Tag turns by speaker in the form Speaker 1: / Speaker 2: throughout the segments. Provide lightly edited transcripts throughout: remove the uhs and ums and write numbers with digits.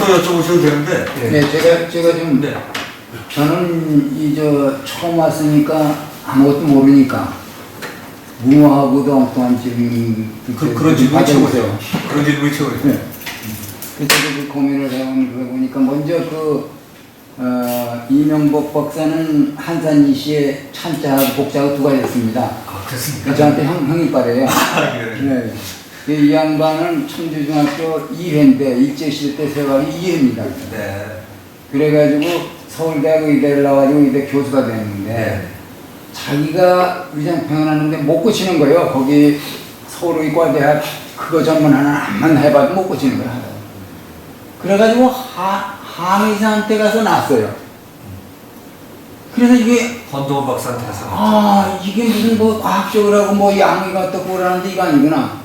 Speaker 1: 또 여쭤보셔도 되는데.
Speaker 2: 네, 제가 좀
Speaker 1: 네.
Speaker 2: 저는 처음 왔으니까 아무것도 모르니까 무모하고도 엉뚱한 질문
Speaker 1: 그런 질문이 최고죠. 그런 질문이 최고죠.
Speaker 2: 네. 그래서 그 고민을 해온 거 보니까 먼저 이명복 박사는 한산이 씨의 찬자하고 복자하고 두 가지였습니다.
Speaker 1: 아, 그렇습니까?
Speaker 2: 저한테 형이빨이에요. 네. 이 양반은 청주중학교 2회인데 일제시대 때 세월이 2회입니다.
Speaker 1: 네.
Speaker 2: 그래가지고 서울대학 의대를 나와가지고 의대 교수가 됐는데
Speaker 1: 네.
Speaker 2: 자기가 위장병을 하는데 못 고치는 거예요. 거기 서울의과대학 그거 전문하는 암만 해봐도 못 고치는 거야. 그래가지고 한의사한테 가서 났어요. 그래서 이게
Speaker 1: 권동원 박사한테 가서.
Speaker 2: 이게 무슨 뭐 과학적으로 하고 뭐 양의가 어떻고 그러는데 이거 아니구나.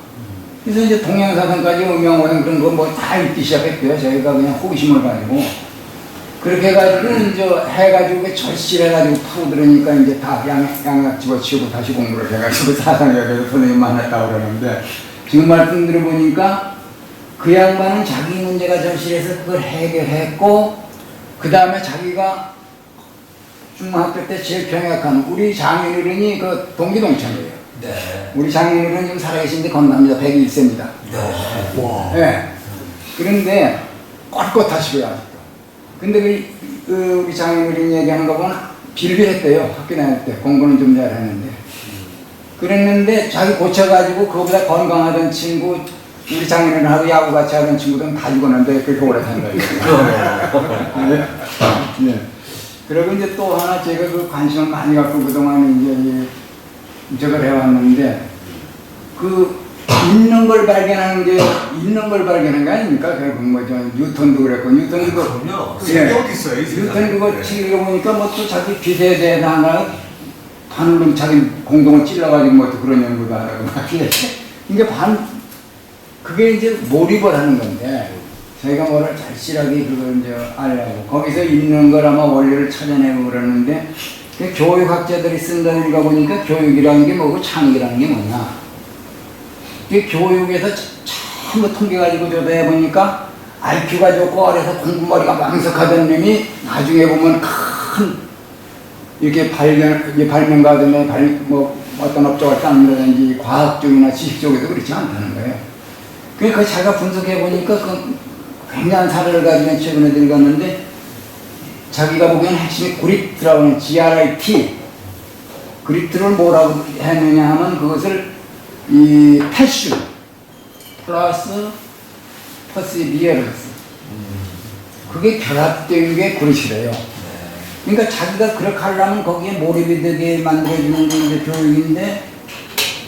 Speaker 2: 그래서 이제 동양사상까지 음양오행 그런 거 뭐 다 읽기 시작했고요. 저희가 그냥 호기심을 가지고 그렇게 해가지고 이제 해가지고 절실해가지고 파고들으니까 이제 다 양약 집어치우고 다시 공부를 해가지고 사상학에서 선생님 만났다고 그러는데 지금 말씀 들어보니까 그 양반은 자기 문제가 절실해서 그걸 해결했고 그 다음에 자기가 중학교 때 제일 병약한 우리 장인어른이 그 동기동창이에요.
Speaker 1: 네.
Speaker 2: 우리 장인어른 지금 살아계신데 건강합니다. 101세입니다.
Speaker 1: 네. 와.
Speaker 2: 네. 그런데 꼿꼿하시고요. 아직도. 근데 우리 장인어른 얘기하는 거 보면 빌빌했대요. 학교 다닐 때. 공부는 좀 잘했는데. 그랬는데 자기 고쳐가지고 그거보다 건강하던 친구 우리 장인어른하고 야구 같이 하던 친구들은 다 죽었는데 그렇게 오래 산 거예요. 네. 네. 그리고 이제 또 하나 제가 그 관심을 많이 갖고 그동안 이제 저걸 해왔는데 있는 걸 발견하는 게 아닙니까? 결국 뉴턴도 그랬고 뉴턴이
Speaker 1: 그럼요. 세계 어디 있어요?
Speaker 2: 뉴턴이 그거 읽어보니까 뭐 또 자기 빛에 대해서 하나 바늘로 자기 공동을 찔러가지고 뭐 또 그런 연구도 하고 그게 이제 몰입을 하는 건데 저희가 뭐를 절실하게 그걸 이제 알려고 거기서 있는 걸 아마 원리를 찾아내고 그러는데 교육학자들이 쓴 걸 읽어보니까 교육이라는 게 뭐고 창의라는 게 뭐냐. 교육에서 전부 통계 가지고 조사해보니까 IQ가 좋고 어려서 공부머리가 망석하던 놈이 나중에 보면 큰 이렇게 발명가들의 어떤 업적을 쌓는다든지 과학 쪽이나 지식 쪽에도 그렇지 않다는 거예요. 그러니까 자기가 분석해보니까 굉장한 사례를 가지고 최근에 들어갔는데 자기가 보기에는 핵심이 그리트라고 하는 GRIT 그리트를 뭐라고 했느냐 하면 그것을 이 패션 플러스 퍼시비어런스 그게 결합된 게 그릇이래요. 그러니까 자기가 그렇게 하려면 거기에 몰입이 되게 만들어주는 게 이제 교육인데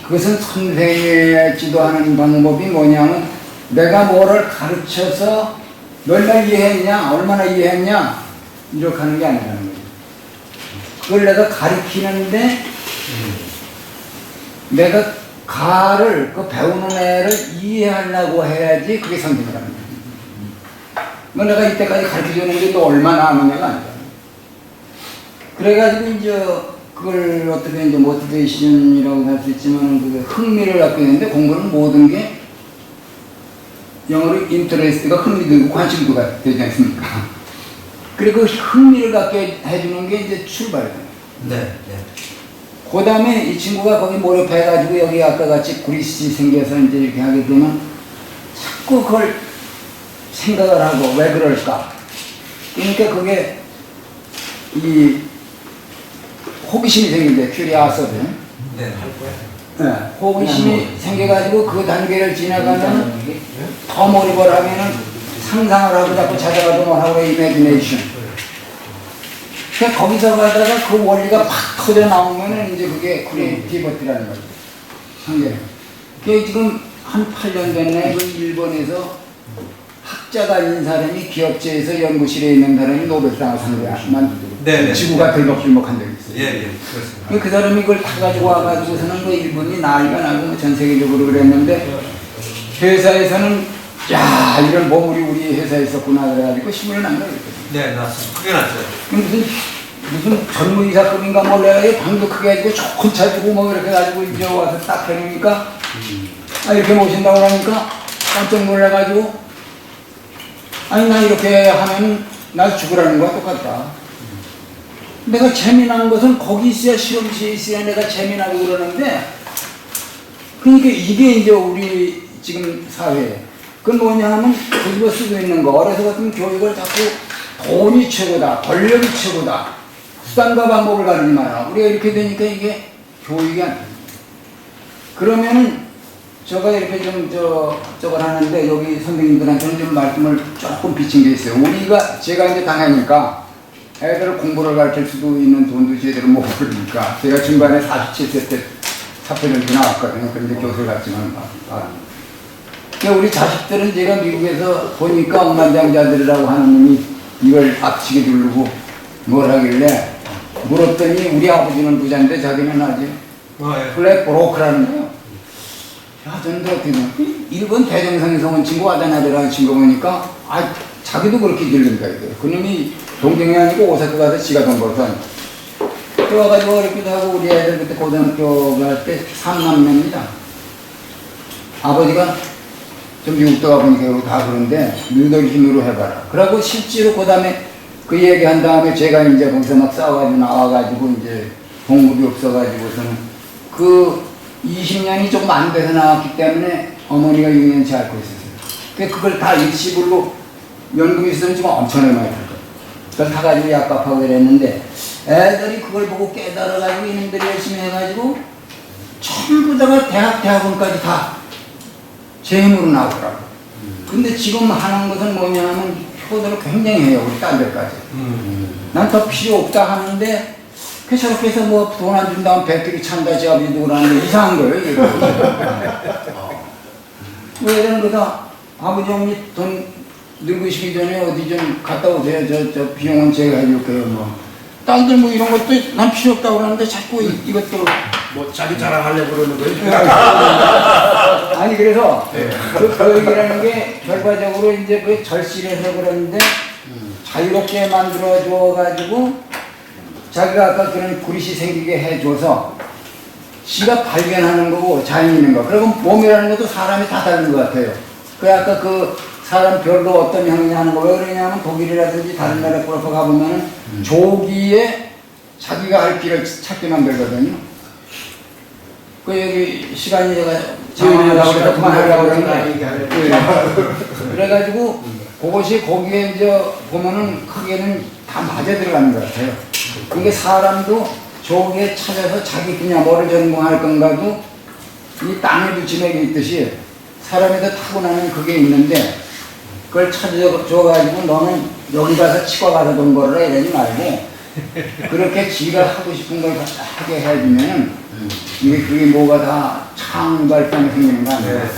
Speaker 2: 그것은 선생의 지도하는 방법이 뭐냐면 내가 뭐를 가르쳐서 얼마나 이해했냐 얼마나 이해했냐 이렇게 하는 게 아니라는 거예요. 그걸 내가 가르치는데 내가 그 배우는 애를 이해하려고 해야지 그게 선생이라는 거예요. 내가 이때까지 가르쳐줬는데 또 얼마나 아느냐가 아니라. 그래가지고 이제 그걸 어떻게 이제 모티베이션이라고 할 수 있지만 그게 흥미를 갖게 되는데 공부는 모든 게 영어로 인터레스트가 흥미도 관심도가 되지 않습니까? 그리고 그 흥미를 갖게 해주는 게 이제 출발이에요.
Speaker 1: 네. 네.
Speaker 2: 그 다음에 이 친구가 거기 몰입해가지고 여기 아까 같이 그리스이 생겨서 이제 이렇게 하게 되면 자꾸 그걸 생각을 하고 왜 그럴까? 그러니까 그게 이 호기심이 생긴대, 큐리아서드.
Speaker 1: 네.
Speaker 2: 네, 호기심이 생겨가지고 그 단계를 지나가면 더 몰입을 하면은 상상을 하고 자꾸 찾아가도 뭐하고 이미지네이션. 그러니까 거기서 가다가 그 원리가 팍 터져 나오면은 이제 그게 크리에이티비티라는 거죠. 한계. 그게 지금 한 8년 전에 그 일본에서 학자가 아닌 사람이 기업체에서 연구실에 있는 사람이 노벨상을 상대하지만 지구가 들먹들먹한 적이 있어요.
Speaker 1: 예, 그렇습니다.
Speaker 2: 그 사람이 그걸 타가지고 와가지고서는 그 일본이 난리가 나고 전 세계적으로 그랬는데 회사에서는 야 이런 보물이 우리 회사에 있었구나 그래가지고 신문을 난 거예요.
Speaker 1: 네, 났습니다. 크게 났죠.
Speaker 2: 무슨 전무이사급인가 몰라요. 방도 크게 해가지고 좋은 차 주고 뭐 이렇게 해가지고 이제 와서 딱 해놓으니까 이렇게 모신다고 하니까 깜짝 놀라가지고 아니 나 이렇게 하면 나 죽으라는 거와 똑같다. 내가 재미난 것은 거기 있어야 실험실에 있어야 내가 재미나고 그러는데 그러니까 이게 이제 우리 지금 사회에 그건 뭐냐 하면 뒤집어 쓰고 있는 거 어려서 같은 교육을 자꾸 돈이 최고다 권력이 최고다 수단과 방법을 가리지 마라 우리가 이렇게 되니까 이게 교육이 안 돼. 그러면은 제가 이렇게 좀 저걸 하는데 여기 선생님들한테는 좀 말씀을 조금 비친 게 있어요. 제가 이제 당하니까 애들을 공부를 가르칠 수도 있는 돈도 제대로 못 벌으니까 제가 중간에 47세 때 사표전도 나왔거든요. 그런데 교수를 갔지만 그러니까 우리 자식들은 제가 미국에서 보니까 억만장자들이라고 하는 놈이 이걸 앞치게 누르고 뭘 하길래 물었더니 우리 아버지는 부자인데 자기는 아직 블랙 브로커라는 거예요. 야, 저는 어떻게 보면 일본 대정상에서 온 친구 와다나베라는 친구 보니까 자기도 그렇게 들린다 이거. 그놈이 동경이 아니고 오사카 가서 지가 돈 벌어서 또 와가지고 어렵기도 하고 우리 애들 그때 고등학교 갈 때 3남매입니다. 아버지가 좀 미국도 가보니까 다 그런데 너희 힘으로 해봐라. 그러고 실제로 그 다음에 그 얘기한 다음에 제가 이제 거기서 막 싸워가지고 나와가지고 이제 봉급이 없어가지고서는 그 20년이 조금 안 돼서 나왔기 때문에 어머니가 6년치 앓고 있었어요. 그걸 다 일시불로 연금이 있으면 지금 엄청나게 많이 들 거예요. 그걸 다 가지고 약값하고 이랬는데 애들이 그걸 보고 깨달아가지고 이놈들이 열심히 해가지고 전부 다가 대학원까지 다 제 힘으로 나오더라고. 근데 지금 하는 것은 뭐냐 하면 효도를 굉장히 해요. 우리 딸들까지. 난 더 필요 없다 하는데 그 저렇게 해서 뭐 돈 안 준다면 백길이 찬다 지압이도 그러는데 이상한 거예요. 왜 이러는 거다. 아버지 어머니 돈 늙으시기 전에 어디 좀 갔다 오세요. 저 비용은 제가 해줄게요. 뭐. 딸들 뭐 이런 것도 난 필요 없다고 그러는데 자꾸 이것도
Speaker 3: 뭐 자기 자랑하려고 그러는 거예요?
Speaker 2: 아니 그래서 그 교육이라는 게 결과적으로 이제 그 절실해서 그러는데 자유롭게 만들어 줘가지고 자기가 아까 그런 구릿이 생기게 해줘서 지가 발견하는 거고 자연 있는 거. 그리고 몸이라는 것도 사람이 다 다른 것 같아요. 그 아까 그 사람 별로 어떤 형이냐 하는 거 왜 그러냐면 독일이라든지 다른 나라 골프 가보면 조기에 자기가 할 길을 찾게 만들거든요. 그 여기 시간이 제가 장황하다고 해서 그만하려고 그러는데 그래가지고 그것이 거기에 이제 보면은 크게는 다 맞아 들어가는 것 같아요. 이게 사람도 조기에 찾아서 자기 분야 뭐를 전공할 건가도 이 땅에 붙임에 있듯이 사람에도 타고나는 그게 있는데 그걸 찾아줘가지고 너는 여기 가서 치과 가서 돈 벌어라 이러지 말고 그렇게 지가 하고 싶은 걸 하게 해주면 이게 그게 뭐가 다 창발성이 생기는 거 아니에요?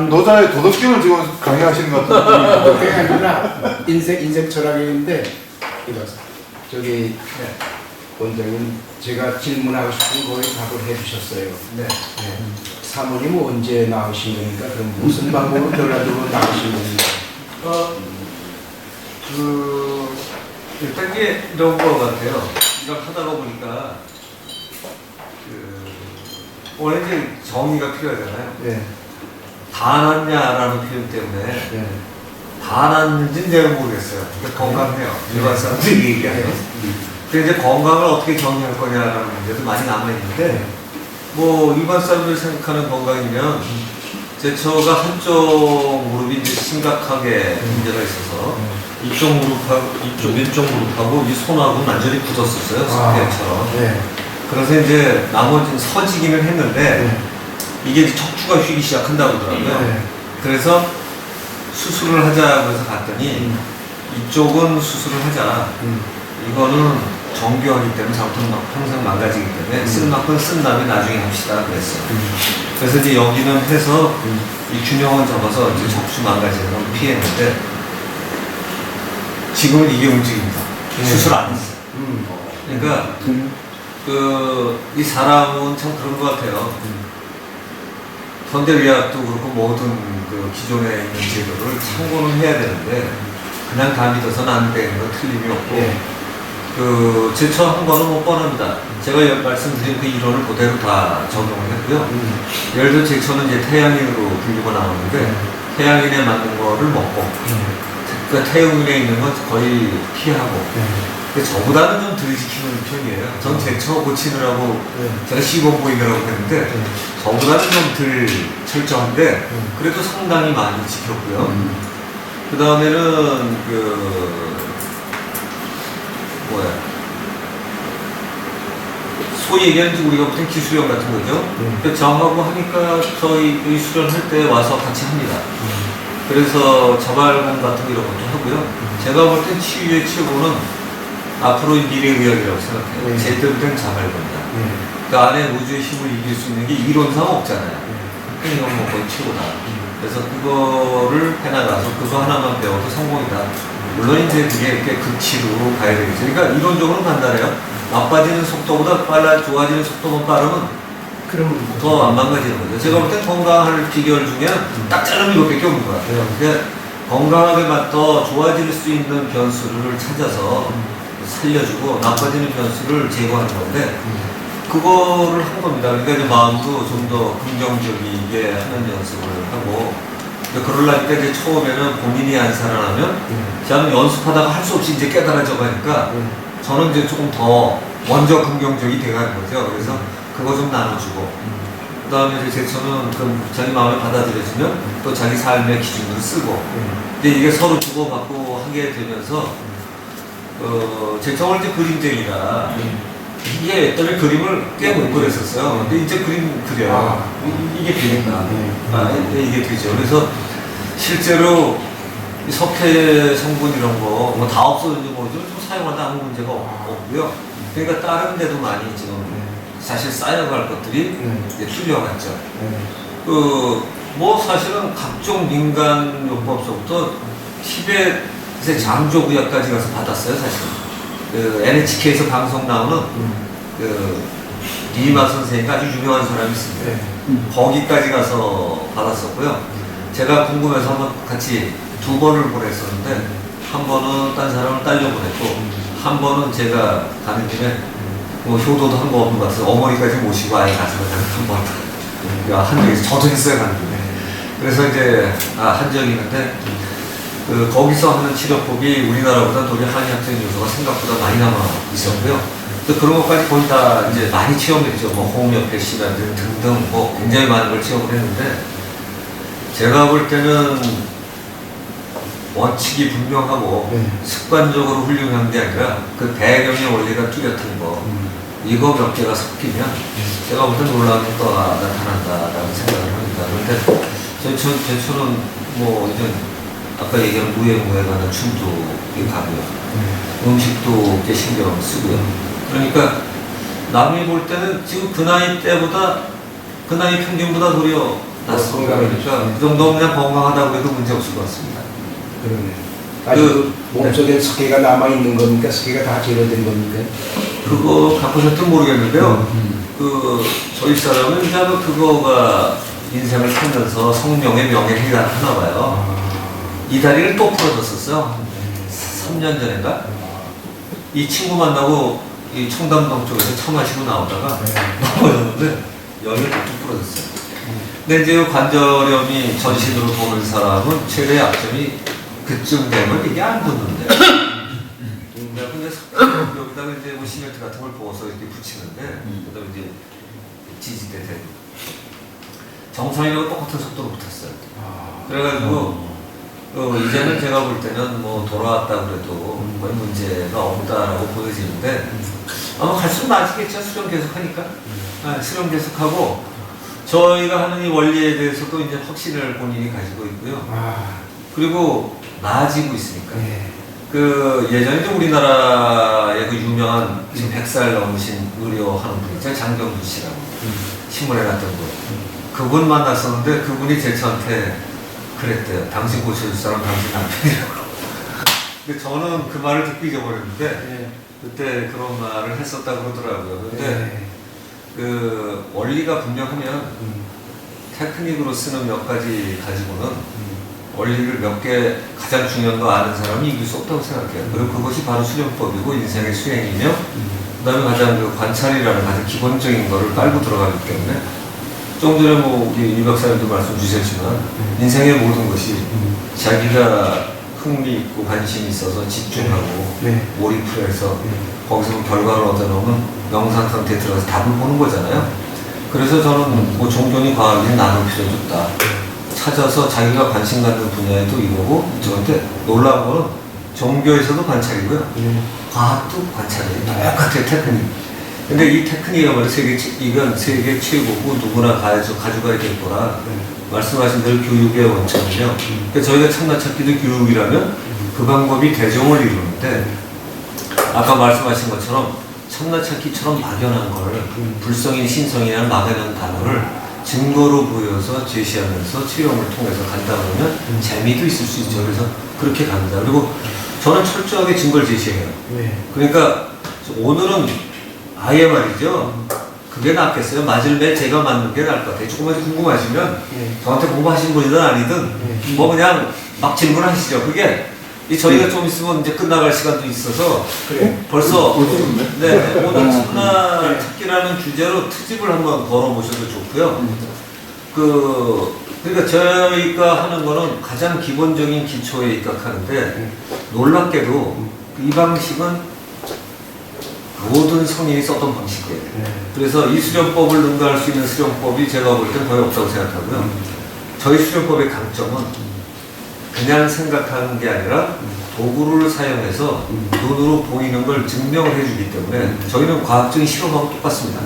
Speaker 4: 노자의 도덕경을 지금 강의하시는 것 같은데
Speaker 3: 그게 아니라 인생 철학인데 저기 원장님 제가 질문하고 싶은 거에 답을 해주셨어요.
Speaker 1: 네.
Speaker 3: 사모님은 언제 나오신 겁니까? 그럼 무슨 방법으로 결과적으로 나오신 겁니까?
Speaker 1: 일단 이게 이런 거 같아요. 이걸 하다가 보니까 원래 이제 정의가 필요하잖아요.
Speaker 3: 네.
Speaker 1: 다 낫냐라는 표현 때문에
Speaker 3: 네.
Speaker 1: 다 낫는지는 내가 모르겠어요. 그러니까 건강해요. 일반 사람들이 얘기하는. 근데 이제 건강을 어떻게 정의할 거냐라는 문제도 많이 남아있는데 뭐 일반 사람들이 생각하는 건강이면 제처가 한쪽 무릎이 이제 심각하게 문제가 있어서 왼쪽 무릎하고 이 손하고 완전히 굳었었어요. 스페어처럼.
Speaker 3: 네.
Speaker 1: 그래서 이제 나머지는 서지기는 했는데 이게 이제 척추가 휘기 시작한다고 하더라고요.
Speaker 3: 네.
Speaker 1: 그래서 수술을 하자고 해서 갔더니 이쪽은 수술을 하자. 이거는 정교하기 때문에 잘못하면 항상 망가지기 때문에 쓸 만큼 쓴 다음에 나중에 합시다 그랬어요. 그래서 이제 여기는 해서 이 균형을 잡아서 이제 척추 망가지는 걸 피했는데 지금은 이게 움직입니다. 수술 안 했어요. 그러니까 이 사람은 참 그런 것 같아요. 현대의학도 그렇고 모든 그 기존에 있는 제도를 참고는 해야 되는데 그냥 다 믿어서는 안 되는 건 틀림이 없고 제처한 거는 뭐 뻔합니다. 제가 말씀드린 그 이론을 그대로 다 적용을 했고요. 예를 들어 제처는 이제 태양인으로 분류가 나오는데 태양인에 맞는 거를 먹고 그러니까 태양인에 있는 건 거의 피하고 근데 저보다는 좀 덜 지키는 편이에요. 전 제처 고치느라고 제가 시범보이느라고 했는데 저보다는 좀 덜 철저한데 그래도 상당히 많이 지켰고요. 그 다음에는 소위 얘기하는 우리가 보통 기수령 같은 거죠. 근데 저하고 하니까 저희 이 수련할 때 와서 같이 합니다. 그래서 자발관 같은 이런 것도 하고요. 제가 볼 땐 치유의 최고는 앞으로 미래의학이라고 생각해요. 제대로 된 자발관이다. 그 안에 우주의 힘을 이길 수 있는 게 이론상 없잖아요. 이건 뭐 거의 최고다. 그래서 그거를 해나가서 그거 하나만 배워도 성공이다. 물론 이제 그게 이렇게 극치로 가야 되겠죠. 그러니까 이론적으로는 간단해요. 나빠지는 속도보다 좋아지는 속도만 빠르면
Speaker 3: 그럼
Speaker 1: 더 안 망가지는 거죠. 제가 볼 땐 건강할 비결 중에는 딱 자르면 이것밖에 없는 것 같아요. 근데 건강하게 더 좋아질 수 있는 변수를 찾아서 살려주고 나빠지는 변수를 제거하는 건데 그거를 한 겁니다. 그러니까 이제 마음도 좀 더 긍정적이게 하는 연습을 하고 그러려니까 이제 처음에는 본인이 안 살아나면 저는 연습하다가 할 수 없이 이제 깨달아져 가니까 저는 이제 조금 더 먼저 긍정적이 돼가는 거죠. 그래서 그거 좀 나눠주고 그 다음에 이제 제처는 자기 마음에 받아들여지면 또 자기 삶의 기준으로 쓰고 근데 이게 서로 주고받고 하게 되면서 제처는 이제 그림쟁이라 이게 옛날에 그림을 꽤 못 그렸었어요. 근데 이제 그림 그려요. 이게 되니까. 이게 되죠. 그래서 실제로 이 석회 성분 이런 거 뭐 다 없어졌는지 모르죠. 좀 사용하다 아무 문제가 없고요. 그러니까 다른 데도 많이 지금 사실 쌓여갈 것들이 이제 뚫려갔죠. 뭐 사실은 각종 민간 요법서부터 티벳의 장조구약까지 가서 받았어요, 사실. NHK에서 방송 나오는 리마 선생님이 아주 유명한 사람이 있습니다. 거기까지 가서 받았었고요. 제가 궁금해서 한번 같이 2번을 보냈었는데 한 번은 딴 사람을 딸려 보냈고 한 번은 제가 가는 김에 뭐 효도도 한 거 없는 것 같아서 어머니까지 모시고 아예 가서 한번 한적에서 저도 했어요, 가는 김에. 그래서 이제 한 적이 있는데 거기서 하는 치료법이 우리나라보다 도리 한의학적인 요소가 생각보다 많이 남아 있었고요. 또 그런 것까지 거의 다 이제 많이 체험했죠. 뭐 호미오패시나 등등 뭐 굉장히 많은 걸 체험을 했는데 제가 볼 때는 원칙이 분명하고 습관적으로 훌륭한 게 아니라 그 배경의 원리가 뚜렷한 거 이거 몇 개가 섞이면 제가 볼 때 놀라운 효과가 나타난다라고 생각을 합니다. 그런데 제처는 뭐 이제 아까 얘기한 무예무에 관한 춤도 가고요. 음식도 꽤 신경 쓰고요. 그러니까 남이 볼 때는 지금 그 나이 때보다 그 나이 평균보다 도리어 낫습니다. 그러니까 그 정도면 그냥 건강하다고 해도 문제 없을 것 같습니다.
Speaker 3: 그러네. 아주 몸속에 석회가 남아있는 겁니까? 석회가 다 제거된 겁니까?
Speaker 1: 그거 가보셨든 모르겠는데요. 저희 사람은 이제 그거가 인생을 살면서 성명의 명예를 하나 봐요. 이 다리를 또 부러졌었어요. 3년 전인가? 이 친구 만나고 이 청담동 쪽에서 차 마시고 나오다가 넘어졌는데 여기를 뚝 부러졌어요. 근데 이제 관절염이 전신으로 보는 사람은 최대 약점이 그쯤 되면 이게 안 붙는데. 근데 여기다가 이제 뭐 시멘트 같은 걸 부어서 이렇게 붙이는데, 그다음에 이제 지지대 대고. 정상이랑 똑같은 속도로 붙었어요. 그래가지고, 이제는 제가 볼 때는 뭐 돌아왔다 그래도 거의 문제가 없다라고 보여지는데, 아마 갈수록 나아지겠죠. 수련 계속 하니까. 수련 계속 하고, 저희가 하는 이 원리에 대해서도 이제 확신을 본인이 가지고 있고요. 그리고 나아지고 있으니까. 예전에 우리나라의 그 유명한 지금 100살 넘으신 의료하는 분 있잖아요. 장경주 씨라고. 신문에 났던 분. 그분 만났었는데 그분이 제처한테 그랬대요. 당신 고쳐줄 사람 당신 남편이라고. 근데 저는 그 말을 듣고 잊어버렸는데 그때 그런 말을 했었다고 그러더라고요. 근데 그 원리가 분명하면 테크닉으로 쓰는 몇 가지 가지고는 원리를 몇 개 가장 중요한 거 아는 사람이 이길 수 없다고 생각해요. 그리고 그것이 바로 수련법이고 인생의 수행이며 그 다음에 가장 그 관찰이라는 가장 기본적인 거를 깔고 들어가기 때문에 좀 전에 뭐 우리 이 박사님도 말씀 주셨지만 인생의 모든 것이 자기가 흥미 있고 관심이 있어서 집중하고
Speaker 3: 네.
Speaker 1: 몰입을 해서 거기서 결과를 얻어놓으면 명상 상태에 들어가서 답을 보는 거잖아요. 그래서 저는 뭐 종교니 과학이 나눌 필요도 없다. 찾아서 자기가 관심 갖는 분야에도 이거고 저한테 놀라운 거는 종교에서도 관찰이고요. 과학도 관찰이에요. 똑같아요, 테크닉. 근데 이 테크닉이야말로 이건 세계 최고고 누구나 가져가야 될 거라 말씀하신 대로 교육의 원천이요. 그러니까 저희가 참나찾기도 교육이라면 그 방법이 대종을 이루는데 아까 말씀하신 것처럼 참나찾기처럼 막연한 걸 불성인 신성이라는 막연한 단어를 증거로 보여서 제시하면서 치료를 통해서 간다 그러면 재미도 있을 수 있죠. 그래서 그렇게 갑니다. 그리고 저는 철저하게 증거를 제시해요. 그러니까 오늘은 아예 말이죠. 그게 낫겠어요. 맞을 매 제가 맞는 게 나을 것 같아요. 조금만 궁금하시면 저한테 공부하신 분이든 아니든 뭐 그냥 막 질문하시죠. 그게 저희가 좀 있으면 이제 끝나갈 시간도 있어서 벌써 네, 오늘 참나 찾기라는 주제로 트집을 한번 걸어보셔도 좋고요. 그러니까 저희가 하는 거는 가장 기본적인 기초에 입각하는데 놀랍게도 이 방식은 모든 성인이 썼던 방식이에요. 그래서 이 수련법을 능가할 수 있는 수련법이 제가 볼 땐 거의 없다고 생각하고요. 저희 수련법의 강점은 그냥 생각하는 게 아니라 도구를 사용해서 눈으로 보이는 걸 증명을 해주기 때문에 저희는 과학적인 실험하고 똑같습니다.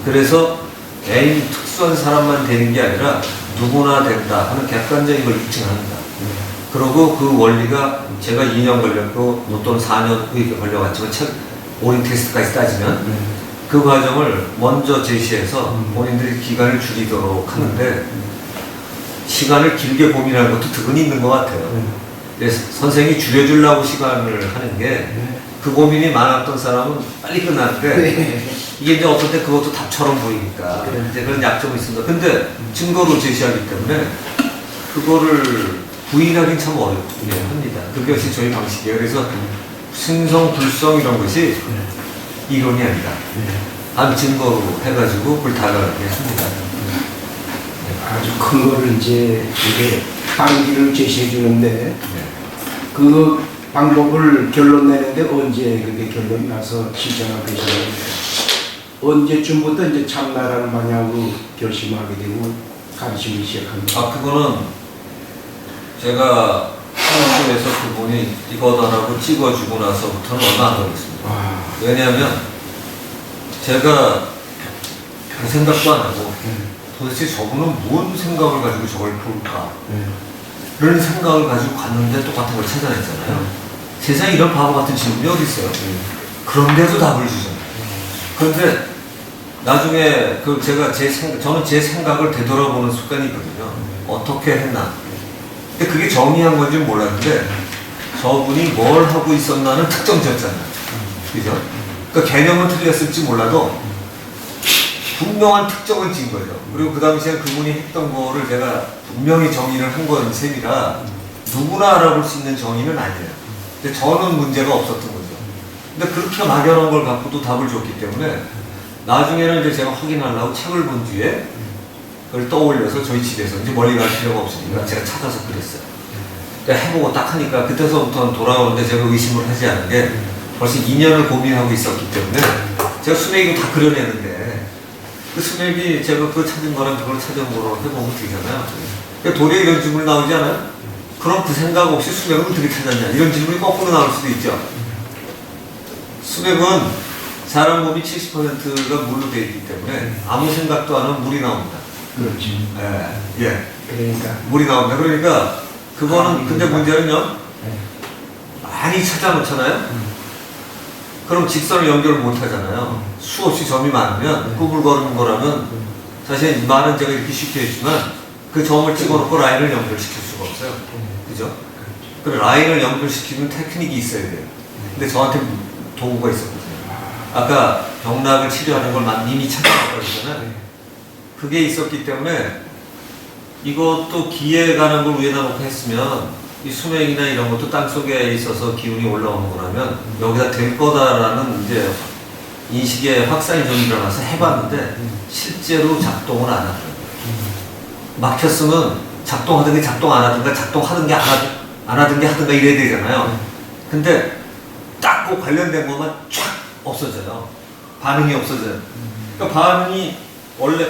Speaker 1: 그래서 개인 특수한 사람만 되는 게 아니라 누구나 된다 하는 객관적인 걸 입증합니다. 그리고 그 원리가 제가 2년 걸렸고 또는 4년 이렇게 걸려갔지만 오링 테스트까지 따지면 그 과정을 먼저 제시해서 본인들이 기간을 줄이도록 하는데 시간을 길게 고민하는 것도 득은 있는 것 같아요. 그래서 선생이 줄여주려고 시간을 하는 게 그 고민이 많았던 사람은 빨리 끝나는데 이게 이제 어떨 때 그것도 답처럼 보이니까 이제 그런 약점이 있습니다. 근데 증거로 제시하기 때문에 그거를 부인하기는 참 어렵습니다. 그것이 저희 방식이에요. 그래서 승성, 불성 이런 것이 이론이 아니다. 한 증거로 해가지고 그걸 다가가게 합니다.
Speaker 3: 아주 큰 거를 이제 이게 방기를 제시해 주는데 그 방법을 결론 내는데 언제 그게 결론이 나서 실천하게 되시는데 언제쯤부터 이제 참나라는 방향으로 결심하게 되고 관심이 시작합니다.
Speaker 1: 그거는 제가 한국에서 그분이 이거다라고 찍어주고 나서부터는 얼마 안 걸렸습니다. 왜냐하면 제가 그 생각도 안 하고 도대체 저분은 뭔 생각을 가지고 저걸 볼까? 그런 생각을 가지고 갔는데 똑같은 걸 찾아냈잖아요. 세상에 이런 바보 같은 질문이 어디 있어요? 그런데도 답을 주잖아요. 그런데 나중에 저는 제 생각을 되돌아보는 습관이 있거든요. 어떻게 했나? 근데 그게 정의한 건지 몰랐는데 저분이 뭘 하고 있었나는 특정지었잖아요. 그죠? 그러니까 개념은 틀렸을지 몰라도 분명한 특정을 지은 거죠. 그리고 그 당시에 그분이 했던 거를 제가 분명히 정의를 한 건 셈이라 누구나 알아볼 수 있는 정의는 아니에요. 근데 저는 문제가 없었던 거죠. 근데 그렇게 막연한 걸 갖고도 답을 줬기 때문에 나중에는 이제 제가 확인하려고 책을 본 뒤에 그걸 떠올려서 저희 집에서 이제 멀리 갈 필요가 없으니까 제가 찾아서 그랬어요. 그러니까 해보고 딱 하니까 그때서부터는 돌아오는데 제가 의심을 하지 않은 게 벌써 2년을 고민하고 있었기 때문에 제가 수맥이도 다 그려내는데 그 수맥이 제가 그거 찾은 거랑 그걸 찾은 거로 해보면 되잖아요. 그러니까 도리어 이런 질문이 나오지 않아요? 그럼 그 생각 없이 수맥을 어떻게 찾았냐 이런 질문이 거꾸로 나올 수도 있죠. 수맥은 사람 몸이 70%가 물로 되어 있기 때문에 아무 생각도 안 하면 물이 나옵니다.
Speaker 3: 그렇지.
Speaker 1: 예.
Speaker 3: 그러니까
Speaker 1: 물이 나옵니다. 그러니까 그거는 근데 문제는요. 많이 찾아놓잖아요. 그럼 직선을 연결을 못 하잖아요. 수없이 점이 많으면 구불거리는 거라면 사실 말은 제가 이렇게 쉽게 했지만 그 점을 찍어놓고 라인을 연결시킬 수가 없어요. 그죠? 그 라인을 연결시키는 테크닉이 있어야 돼요. 근데 저한테 도구가 있었거든요. 아까 병락을 치료하는 걸 이미 찾아놨다고 했잖아요. 그게 있었기 때문에 이것도 기에 가는 걸 위에다 놓고 했으면 이 수맥이나 이런 것도 땅속에 있어서 기운이 올라오는 거라면 여기다 될 거다라는 이제 인식의 확산이 좀 일어나서 해봤는데 실제로 작동을 안 하더라고요. 막혔으면 작동하던 게 작동 안 하든가 작동하던 게 안 하던 게 하든가 이래야 되잖아요. 근데 딱 그 관련된 것만 쫙 없어져요. 반응이 없어져요. 그러니까 반응이 원래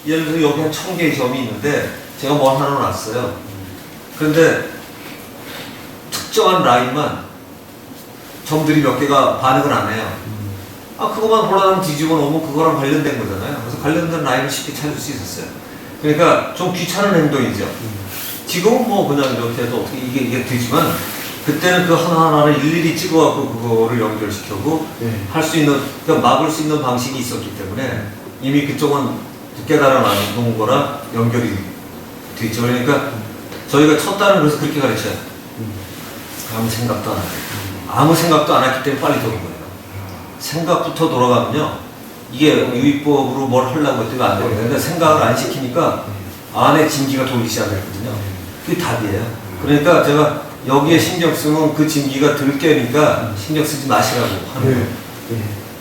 Speaker 1: 예를 들어 여기 한 1000개의 점이 있는데 제가 뭘 하나 놨어요. 그런데 특정한 라인만 점들이 몇 개가 반응을 안 해요. 그거만 보라면 뒤집어 놓으면 그거랑 관련된 거잖아요. 그래서 관련된 라인을 쉽게 찾을 수 있었어요. 그러니까 좀 귀찮은 행동이죠. 지금은 뭐 그냥 이렇게 해도 어떻게 이게 되지만 그때는 그 하나하나를 일일이 찍어갖고 그거를 연결시켜고 할 수 있는, 그러니까 막을 수 있는 방식이 있었기 때문에 이미 그쪽은 깨달아 놓은 거랑 연결이 돼 있죠. 그러니까 저희가 첫 달은 그래서 그렇게 가르쳐요. 아무 생각도 안 하고. 아무 생각도 안 했기 때문에 빨리 도는 거예요. 생각부터 돌아가면요. 이게 유의법으로 뭘 하려고 했더니 안 되거든요. 근데 생각을 안 시키니까 안에 진기가 돌기 시작했거든요. 그게 답이에요. 그러니까 제가 여기에 신경 쓰면 그 진기가 들 깨니까 신경 쓰지 마시라고 하는 거예요.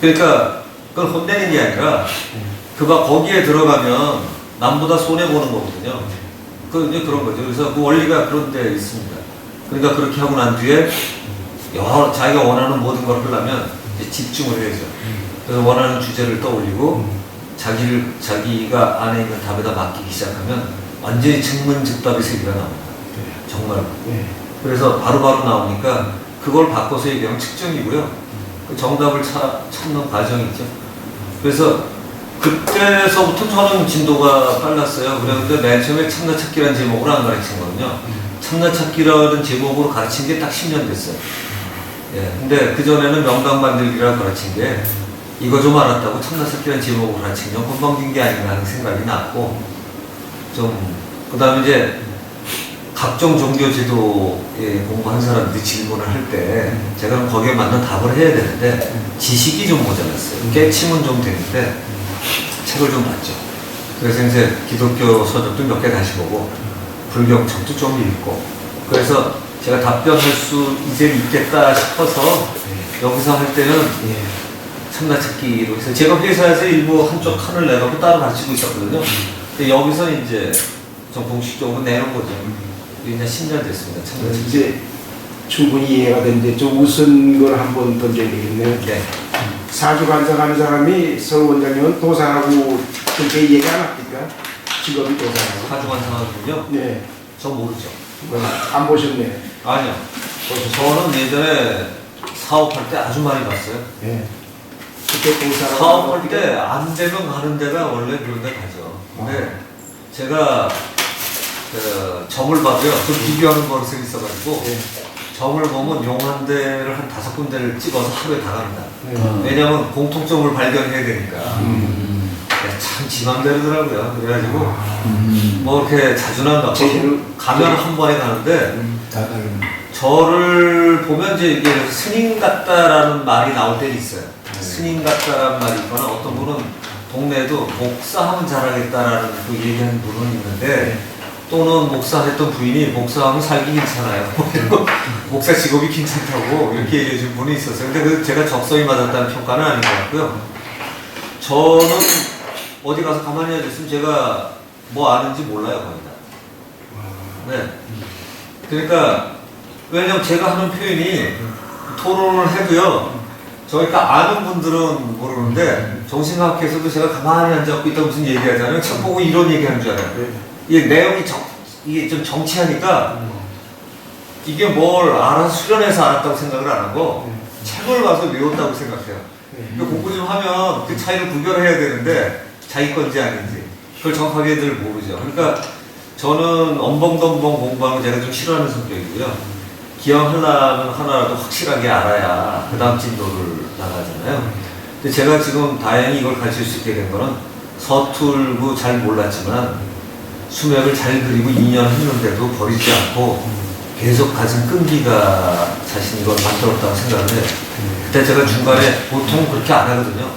Speaker 1: 그러니까 그걸 혼내는 게 아니라 거기에 들어가면 남보다 손해보는 거거든요. 이제 그런 거죠. 그래서 그 원리가 그런 데 있습니다. 그러니까 그렇게 하고 난 뒤에 자기가 원하는 모든 걸 하려면 이제 집중을 해야죠. 그래서 원하는 주제를 떠올리고 자기가 안에 있는 답에다 맡기기 시작하면 완전히 증문즉답의 세계가 나옵니다. 정말로. 그래서 바로바로 나오니까 그걸 바꿔서 얘기하면 측정이고요. 그 정답을 찾는 과정이 있죠. 그래서 그때서부터 저는 진도가 빨랐어요. 그런데 맨 처음에 참나찾기라는 제목으로 안 가르친 거거든요. 참나찾기라는 제목으로 가르친 게 딱 10년 됐어요. 근데 그전에는 명당 만들기라고 가르친 게 이거 좀 알았다고 참나찾기라는 제목으로 가르치면 건방진 게 아닌가 하는 생각이 났고, 그 다음에 이제 각종 종교 지도에 공부한 사람들이 질문을 할 때 제가 그럼 거기에 맞는 답을 해야 되는데 지식이 좀 모자랐어요. 깨치면 좀 되는데 책을 좀 봤죠. 그래서 이제 기독교 서적도 몇 개 다시 보고 불경책도 좀 읽고, 그래서 제가 답변할 수 이제 있겠다 싶어서 여기서 할 때는 참나찾기로 해서 제가 회사에서 일부 한쪽 칸을 내갖고 따로 가르치고 있었거든요. 근데 여기서 이제 좀 공식적으로 내놓은 거죠. 이제 10년 됐습니다. 참나찾기.
Speaker 3: 이제 충분히 이해가 되는데 좀 우선 걸 한번 던져야 되겠네요. 사주 간사하는 사람이 서 원장님은 도사라고 그렇게 얘기 안 합니까? 직업이 도사라고.
Speaker 1: 사주관 상하군요.
Speaker 3: 네.
Speaker 1: 저 모르죠.
Speaker 3: 안 보셨네.
Speaker 1: 아니요. 저는 예전에 사업할 때 아주 많이 봤어요.
Speaker 3: 네. 그때 도사라고.
Speaker 1: 사업할 때 안 되면 가는 데가 원래 그런 데 가죠. 근데 제가 점을 봐도요. 좀 비교하는 버릇이 있어가지고 점을 보면 용 한 대를 한 5군데를 찍어서 하루에 다 갑니다. 왜냐면 공통점을 발견해야 되니까. 참 지맘대로더라고요. 그래가지고 뭐 이렇게 자주는 안 가고 가면 한 번에 가는데 저를 보면 이제 이게 스님 같다라는 말이 나올 때는 있어요. 스님 같다라는 말이 있거나 어떤 분은 동네에도 목사하면 잘하겠다라는 그 얘기하는 분은 있는데 또는 목사했던 부인이 목사하면 살기 괜찮아요. 목사 직업이 괜찮다고 이렇게 얘기해 준 분이 있었어요. 근데 제가 적성이 맞았다는 평가는 아닌 것 같고요. 저는 어디 가서 가만히 앉았으면 제가 뭐 아는지 몰라요, 거의 다. 네. 그러니까, 왜냐면 제가 하는 표현이 토론을 해도요, 저희가 아는 분들은 모르는데, 정신학에서도 제가 가만히 앉아있고 있다 무슨 얘기하잖아요. 책 보고 이런 얘기 하는 줄 알아요. 이게 내용이 이게 좀 정치하니까, 이게 뭘 알아서 수련해서 알았다고 생각을 안 하고, 책을 봐서 외웠다고 생각해요. 공부 좀 하면 그 차이를 구별해야 되는데, 자기 건지 아닌지 그걸 정확하게 늘 모르죠. 그러니까 저는 엄벙덤벙 공부하는 거 제가 좀 싫어하는 성격이고요. 기왕하려면 하나라도 확실하게 알아야 그 다음 진도를 나가잖아요. 근데 제가 지금 다행히 이걸 가르칠 수 있게 된 거는 서툴고 잘 몰랐지만 수맥을 잘 그리고 2년 했는데도 버리지 않고 계속 가진 끈기가 자신이 이걸 만들었다고 생각을 해요. 그때 제가 중간에 보통 그렇게 안 하거든요.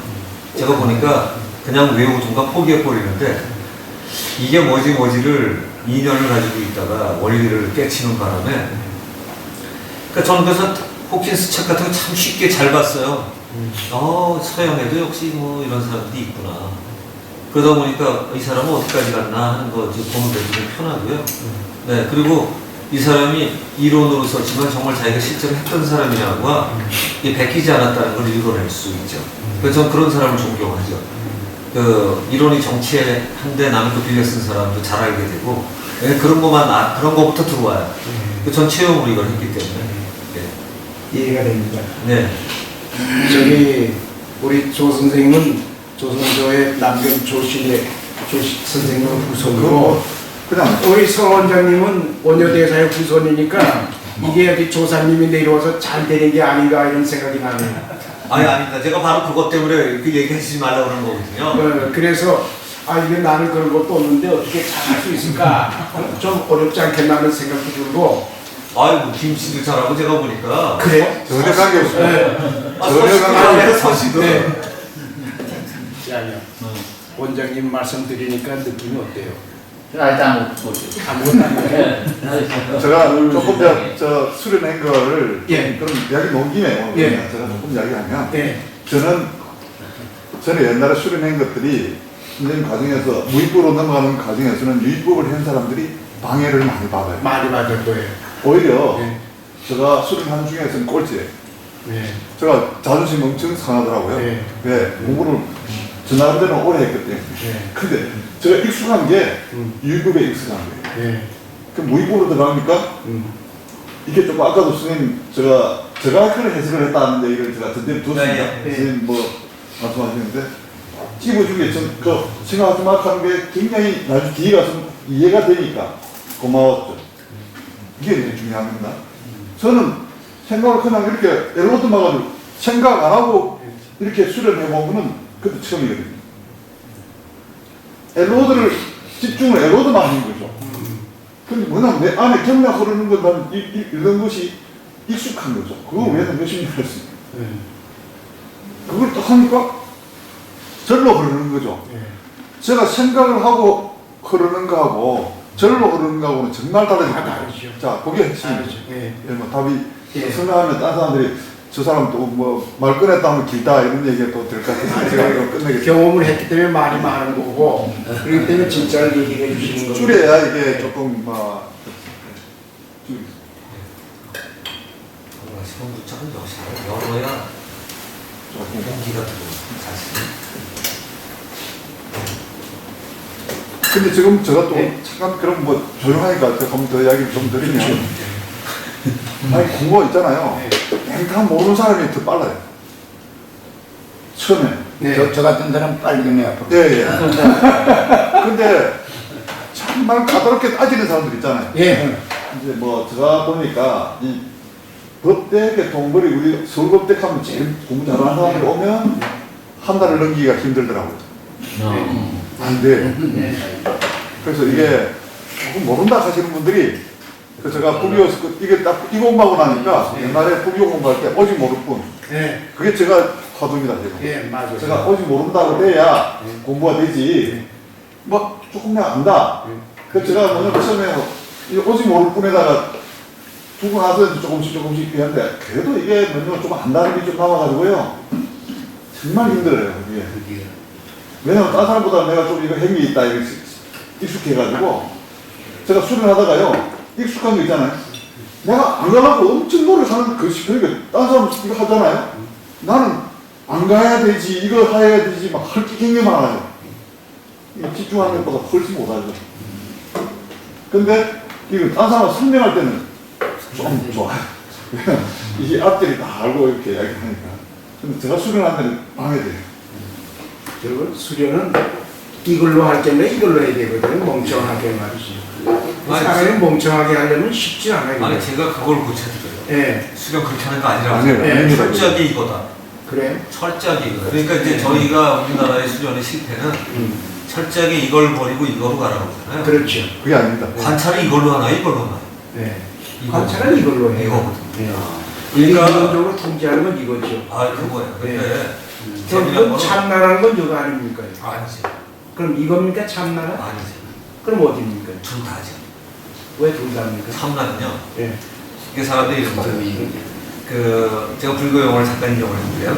Speaker 1: 제가 보니까 그냥 외우든가 포기해버리는데 이게 뭐지를 2년을 가지고 있다가 원리를 깨치는 바람에 그러니까 저는 그래서 호킨스 책 같은 거 참 쉽게 잘 봤어요. 서양에도 역시 뭐 이런 사람들이 있구나. 그러다 보니까 이 사람은 어디까지 갔나 하는 거 이제 보는 데 좀 편하고요. 네, 그리고 이 사람이 이론으로 썼지만 정말 자기가 실제로 했던 사람이라고 이게 베끼지 않았다는 걸 읽어낼 수 있죠. 그래서 저는 그런 사람을 존경하죠. 그 이론이 정치에 한데 남의 거 빌려 쓴 사람도 잘 알게 되고 네, 그런 그런 거부터 들어와요. 전 체험으로 이걸 했기 때문에.
Speaker 3: 이해가 됩니다.
Speaker 1: 네.
Speaker 3: 저기 우리 조 선생님은 조선조의 남경 조실의 선생님은 후손이고
Speaker 4: 그냥
Speaker 3: 우리 서 원장님은 원효대사의 후손이니까 이게 여기 조사님이 내려와서 잘 되는 게 아닌가 이런 생각이 나네요.
Speaker 1: 아니 아닙니다. 제가 바로 그것 때문에 그 얘기하시지 말라고 그런 거거든요.
Speaker 3: 그래서 이게 나는 그런 것도 없는데 어떻게 잘할 수 있을까 좀 어렵지 않겠나 하는 생각도 들고.
Speaker 1: 아이고 김씨도 잘하고 제가 보니까
Speaker 3: 그래요?
Speaker 4: 전혀 관계 없습니다.
Speaker 3: 네.
Speaker 4: 전혀
Speaker 1: 서씨도
Speaker 3: 네. 야야. 원장님 말씀드리니까 느낌이 어때요?
Speaker 5: 제가 일단 보죠.
Speaker 3: 아무것도 아니에요.
Speaker 4: 제가 조금 저 수련한 거를
Speaker 3: 예.
Speaker 4: 그럼 이야기 놓은 김에 오늘
Speaker 3: 예.
Speaker 4: 제가 조금 이야기하면
Speaker 3: 네.
Speaker 4: 저는 옛날에 수련한 것들이 선생님 과정에서 무위법으로 넘어가는 과정에서는 유위법을 한 사람들이 방해를 많이 받아요.
Speaker 3: 많이 받을 거예요.
Speaker 4: 오히려
Speaker 3: 네.
Speaker 4: 제가 수련하는 중에서는 꼴찌예요.
Speaker 3: 네.
Speaker 4: 제가 자존심 엄청 상하더라고요.
Speaker 3: 네.
Speaker 4: 왜? 공부를 저 나름대로 오래 했기 때문에.
Speaker 3: 네.
Speaker 4: 근데 제가 익숙한 게 유위법에 익숙한 거예요.
Speaker 3: 네.
Speaker 4: 그 무위법으로 들어가니까 이게 조금 아까도 선생님 제가 그런 해석을 했다는데 이걸 제가 든든히 뒀습니다.
Speaker 1: 네,
Speaker 3: 네.
Speaker 4: 선생님 뭐 말씀하시는데 찝어주게 저 생각하지 마 하는 게 굉장히 나중에 뒤에 가서 이해가 되니까 고마웠죠. 이게 되게 중요한 겁니다. 저는 생각을 그냥 이렇게 엘로드 막아도 생각 안 하고 이렇게 수련해보면은 그것도 처음이거든요. 엘로드를 집중을 엘로드만 하는 거죠. 근데 뭐냐면 내 안에 경락 흐르는 건 난 이런 것이 익숙한 거죠. 그거 외에는 몇십 년 했습니다. 그걸 딱 하니까 절로 흐르는 거죠. 제가 생각을 하고 흐르는 거하고 절로 흐르는 거하고는 정말 다르죠.
Speaker 3: 다르죠.
Speaker 4: 자, 그게 핵심이죠.
Speaker 3: 다르죠. 예.
Speaker 4: 뭐 답이
Speaker 3: 예.
Speaker 4: 생각하면 딴 사람들이 저 사람 또 뭐 말 꺼냈다 하면 길다 이런 얘기가 또 될 것 같아서 제가 이거 끝내겠습니다.
Speaker 3: 경험을 했기 때문에 말이 많은 거고 그렇기 때문에 진짜를 얘기해 주시는 거죠.
Speaker 4: 줄여야 이게 조금 막
Speaker 1: 시험부터는 역시 열어야
Speaker 4: 조금
Speaker 1: 공기가 들어오고 사실.
Speaker 4: 근데 지금 제가 또
Speaker 3: 네.
Speaker 4: 잠깐 그럼 뭐 조용하니까 제가 한번 더 이야기를 좀 드리면 아니 공부가 있잖아요. 다 모르는 사람이 더 빨라요. 처음에.
Speaker 3: 네.
Speaker 2: 저 같은 사람 빨리겠네요.
Speaker 4: 예, 예. 근데 정말 까다롭게 따지는 사람들 있잖아요.
Speaker 3: 예.
Speaker 4: 이제 뭐 제가 보니까 이 법대학의 동물이 우리 서울법대 가면 제일 공부 잘하는 사람들이 오면 한 달을 넘기기가 힘들더라고요. 안 돼. 그래서 이게 조금 모른다 하시는 분들이 그 제가 부비오 이게 딱 이거 공부하고 나니까 옛날에 부비오 공부할 때 오직 모를 뿐
Speaker 3: 네.
Speaker 4: 그게 제가 화두입니다. 제가.
Speaker 3: 예, 맞아요.
Speaker 4: 제가 오직 모른다고 돼야 공부가 되지 뭐 조금 내가 안다. 그래서 제가 먼저 처음에 이 오직 모를 뿐에다가 두고 나서 조금씩 했는데 그래도 이게 몇년 좀 안다는 게 좀 남아가지고요 정말 힘들어요. 이게. 왜냐면 다른 사람보다 내가 좀 이거 행위 있다 이거 익숙해가지고 제가 수련하다가요 익숙한 거 있잖아요. 내가 안 가려고 엄청 노력하는 것이 그러니까 다른 사람 이거 하잖아요. 나는 안 가야 되지 이거 해야 되지 막 헐기 굉장히 많아요. 이거 집중하는 것보다 훨씬 못하죠. 근데 이거 다른 사람 설명할 때는 좀 좋아요. 이게 앞뒤를 다 알고 이렇게 이야기하니까. 근데 제가 수련할 때는 방해돼요.
Speaker 3: 여러분 수련은 이걸로 할 때는 이걸로 해야 되거든요. 멍청하게 말이지. 사람을 멍청하게 하려면 쉽지 않아요.
Speaker 1: 아니 제가 그걸 고쳐드려요.
Speaker 3: 예.
Speaker 1: 수련 그렇게 하는 거 아니라고.
Speaker 4: 아니에요.
Speaker 3: 네.
Speaker 4: 아닙니다.
Speaker 1: 철저하게 이거다.
Speaker 3: 그래요?
Speaker 1: 철저하게 이거다. 그러니까 이제 저희가 우리나라의 수련의 실패는 철저하게 이걸 버리고 이거로 가라고 하잖아요.
Speaker 3: 그렇죠.
Speaker 4: 그게 아닙니다.
Speaker 1: 관찰을 이걸로 하나 이걸로 하나.
Speaker 3: 네.
Speaker 1: 이거.
Speaker 3: 관찰은 이걸로 해요.
Speaker 1: 이거거든요.
Speaker 3: 네.
Speaker 1: 그러니까-
Speaker 3: 이론적으로 통제하는 건 이거죠.
Speaker 1: 아 그거예요. 근데
Speaker 3: 그럼
Speaker 1: 재미난
Speaker 3: 이건
Speaker 1: 거는
Speaker 3: 참나라는 건 이거 아닙니까?
Speaker 1: 아니지.
Speaker 3: 그럼 이겁니까 참나라?
Speaker 1: 아니지.
Speaker 3: 그럼 어디입니까?
Speaker 1: 둘 다죠.
Speaker 3: 왜 둘 다입니까?
Speaker 1: 참나는요.
Speaker 3: 예.
Speaker 1: 이게 사람들이 이런 거죠. 그 제가 불교 용어를 잠깐 인용을 했는데요.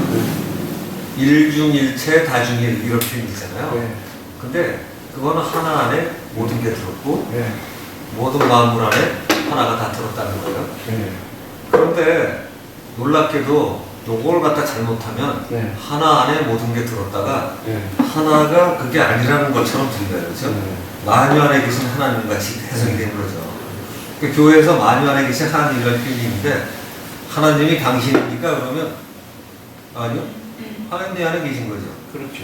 Speaker 1: 일중일체 다중일 이런 표현이 있잖아요.
Speaker 3: 네.
Speaker 1: 근데 그거는 하나 안에 모든 게 들었고
Speaker 3: 네.
Speaker 1: 모든 만물 안에 하나가 다 들었다는 거예요.
Speaker 3: 네.
Speaker 1: 그런데 놀랍게도 요걸 갖다 잘못하면
Speaker 3: 네.
Speaker 1: 하나 안에 모든 게 들었다가
Speaker 3: 네.
Speaker 1: 하나가 그게 아니라는 것처럼 들려요. 그렇죠?
Speaker 3: 네.
Speaker 1: 만유 안에 계신 하나님 같이 해석이 되는 거죠. 그 교회에서 만유 안에 계신 하나님이라는 표현이 있는데 하나님이 당신입니까? 그러면 아니요. 하나님 안에 계신 거죠.
Speaker 3: 그렇죠.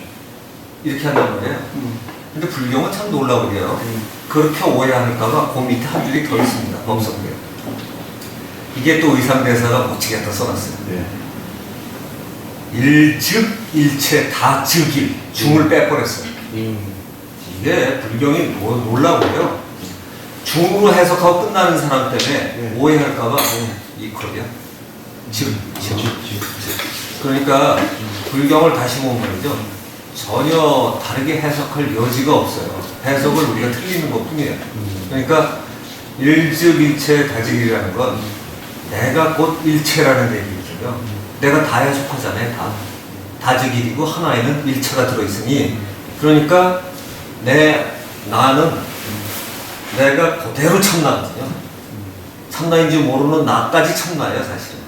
Speaker 1: 이렇게 한단 말이에요. 근데 불경은 참 놀라우게요. 그렇게 오해할까봐 그 밑에 한 줄이 더 있습니다. 법성교회. 이게 또 의상대사가 못치게 갖다 써놨어요.
Speaker 3: 네.
Speaker 1: 일즉 일체 다 즉일 중을 빼버렸어요. 이게 불경이 놀라고요. 중으로 해석하고 끝나는 사람 때문에
Speaker 3: 네.
Speaker 1: 오해할까봐 이퀄이야. 즉. 그러니까 불경을 다시 보면 말이죠. 전혀 다르게 해석할 여지가 없어요. 해석을 우리가 틀리는 것 뿐이에요. 그러니까 일즉 일체 다즉이라는 건 내가 곧 일체라는 얘기죠. 내가 다에 속하잖아요. 다즉일이고 하나에는 일체가 들어있으니 그러니까 나는 내가 그대로 참나거든요. 참나인지 모르는 나까지 참나예요, 사실은.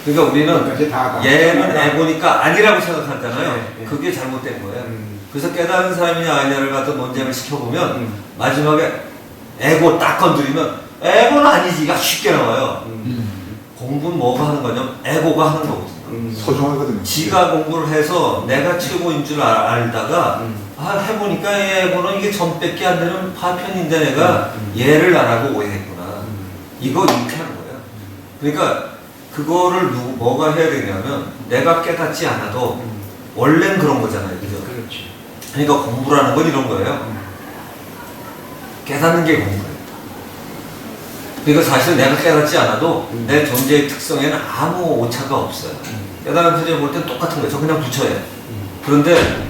Speaker 1: 그러니까 우리는 얘는 에고니까 아니라고 생각하잖아요.
Speaker 3: 네.
Speaker 1: 그게 잘못된 거예요. 그래서 깨달은 사람이냐 아니냐를 갖다 논쟁을 시켜보면 마지막에 에고 딱 건드리면 에고는 아니지. 이가 쉽게 나와요. 공부는 뭐가 하는 거냐면 에고가 하는 거거든요.
Speaker 4: 소중하거든요.
Speaker 1: 지가 공부를 해서 내가 최고인 줄 알다가 해보니까 얘는 이게 전밖에 안 되는 파편인데 내가 얘를 나라고 오해했구나. 이거 이렇게 하는 거예요. 그러니까 그거를 뭐가 해야 되냐면 내가 깨닫지 않아도 원래는 그런 거잖아요. 그죠?
Speaker 3: 그렇지.
Speaker 1: 그러니까 공부라는 건 이런 거예요. 깨닫는 게 공부예요. 그러니까 사실 내가 깨닫지 않아도 내 존재의 특성에는 아무 오차가 없어요. 깨달은 표정을 볼 땐 똑같은 거예요. 저 그냥 부처예요. 그런데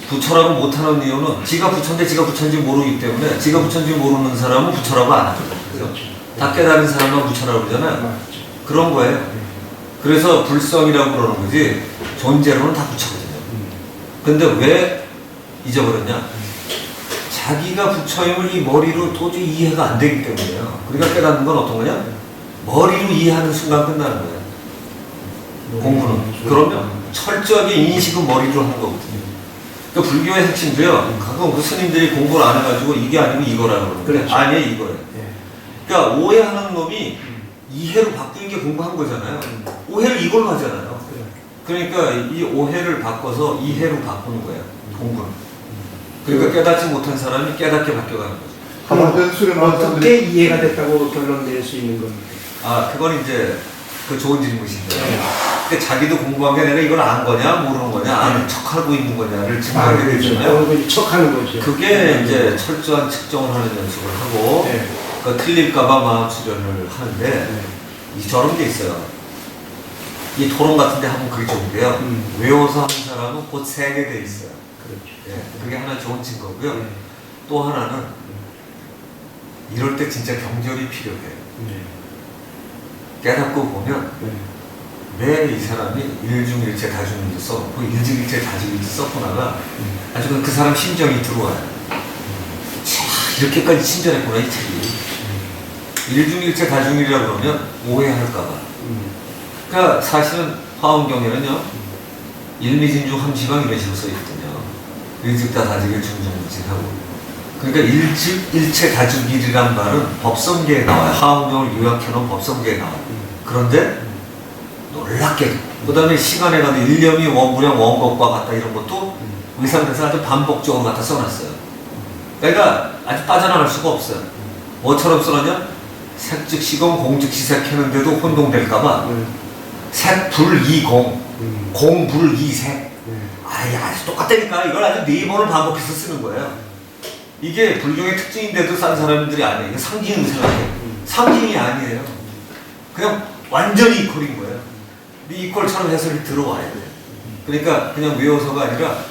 Speaker 1: 부처라고 못하는 이유는 지가 부처인데 지가 부처인지 모르기 때문에 지가 부처인지 모르는 사람은 부처라고 안 하죠. 그죠? 다 깨달은 사람만 부처라고 그러잖아요. 그런 거예요. 그래서 불성이라고 그러는 거지 존재로는 다 부처거든요. 근데 왜 잊어버렸냐? 자기가 부처임을 이 머리로 도저히 이해가 안 되기 때문이에요. 우리가 깨닫는 건 어떤 거냐? 머리로 이해하는 순간 끝나는 거예요. 공부는. 그러면 철저하게 인식은 머리로 하는 거거든요. 그러니까 불교의 핵심도요. 가끔 그 스님들이 공부를 안 해가지고 이게 아니고 이거라고 그러는데
Speaker 3: 그렇죠.
Speaker 1: 아니에요, 이거예요. 그러니까 오해하는 놈이 이해로 바꾸는 게 공부한 거잖아요. 오해를 이걸로 하잖아요. 그러니까 이 오해를 바꿔서 이해로 바꾸는 거예요. 공부는. 그러니까 깨닫지 못한 사람이 깨닫게 바뀌어가는 거죠.
Speaker 4: 한번 수련하는
Speaker 3: 어떻게
Speaker 4: 사람들이
Speaker 3: 이해가 됐다고 결론 낼 수 있는 겁니까?
Speaker 1: 그건 이제 그 좋은 질문이신데. 근데 자기도 공부한 게 내가 이걸 안 거냐, 모르는 거냐, 아는 척하고 있는 거냐를 증명하게 되잖아요.
Speaker 3: 척하는 거죠.
Speaker 1: 그게 이제 철저한 측정을 하는 연습을 하고
Speaker 3: 네.
Speaker 1: 그 틀릴까봐 마음 수련을 하는데 이 저런 게 있어요. 이 토론 같은데 하면 그게 좋은데요. 외워서 하는 사람은 곧 세게 돼 있어요.
Speaker 3: 그렇죠.
Speaker 1: 예, 그게 하나 좋은 증거고요. 또 하나는 이럴 때 진짜 경절이 필요해요. 깨닫고 보면 왜 이 사람이 일중일체 다중일체 써놓고 일중일체 다중일체 썼구나가 아주 그 사람 심정이 들어와요. 자, 이렇게까지 친절했구나 이 책이. 일중일체 다중일이라고 그러면 오해할까봐. 그러니까 사실은 화엄경에는요 일미진중 함시방 이런 식으로 써있거든요. 일즉다 다즉일 중중무진하고. 그러니까 일즉 일체 다즉일이란 말은 법성계에 나와요. 화엄경을 요약해놓은 법성계에 나와요. 그런데 놀랍게도 그 다음에 시간에 가도 일념이 원무량 원것과 같다 이런 것도 의상대사 아주 반복적으로 갖다 써놨어요. 그러니까 아주 빠져나갈 수가 없어요. 뭐처럼 써놨냐? 색즉 시공 공즉 시색 했는데도 혼동될까봐 색불이공 공불이색 아주 똑같다니까. 이걸 아주 4번을 반복해서 쓰는 거예요. 이게 불교의 특징인데도 싼 사람들이 아니에요. 이게 상징으로 생각해요. 상징이 아니에요. 그냥 완전히 이퀄인 거예요. 근데 이퀄처럼 해석이 들어와야 돼요. 그러니까 그냥 외워서가 아니라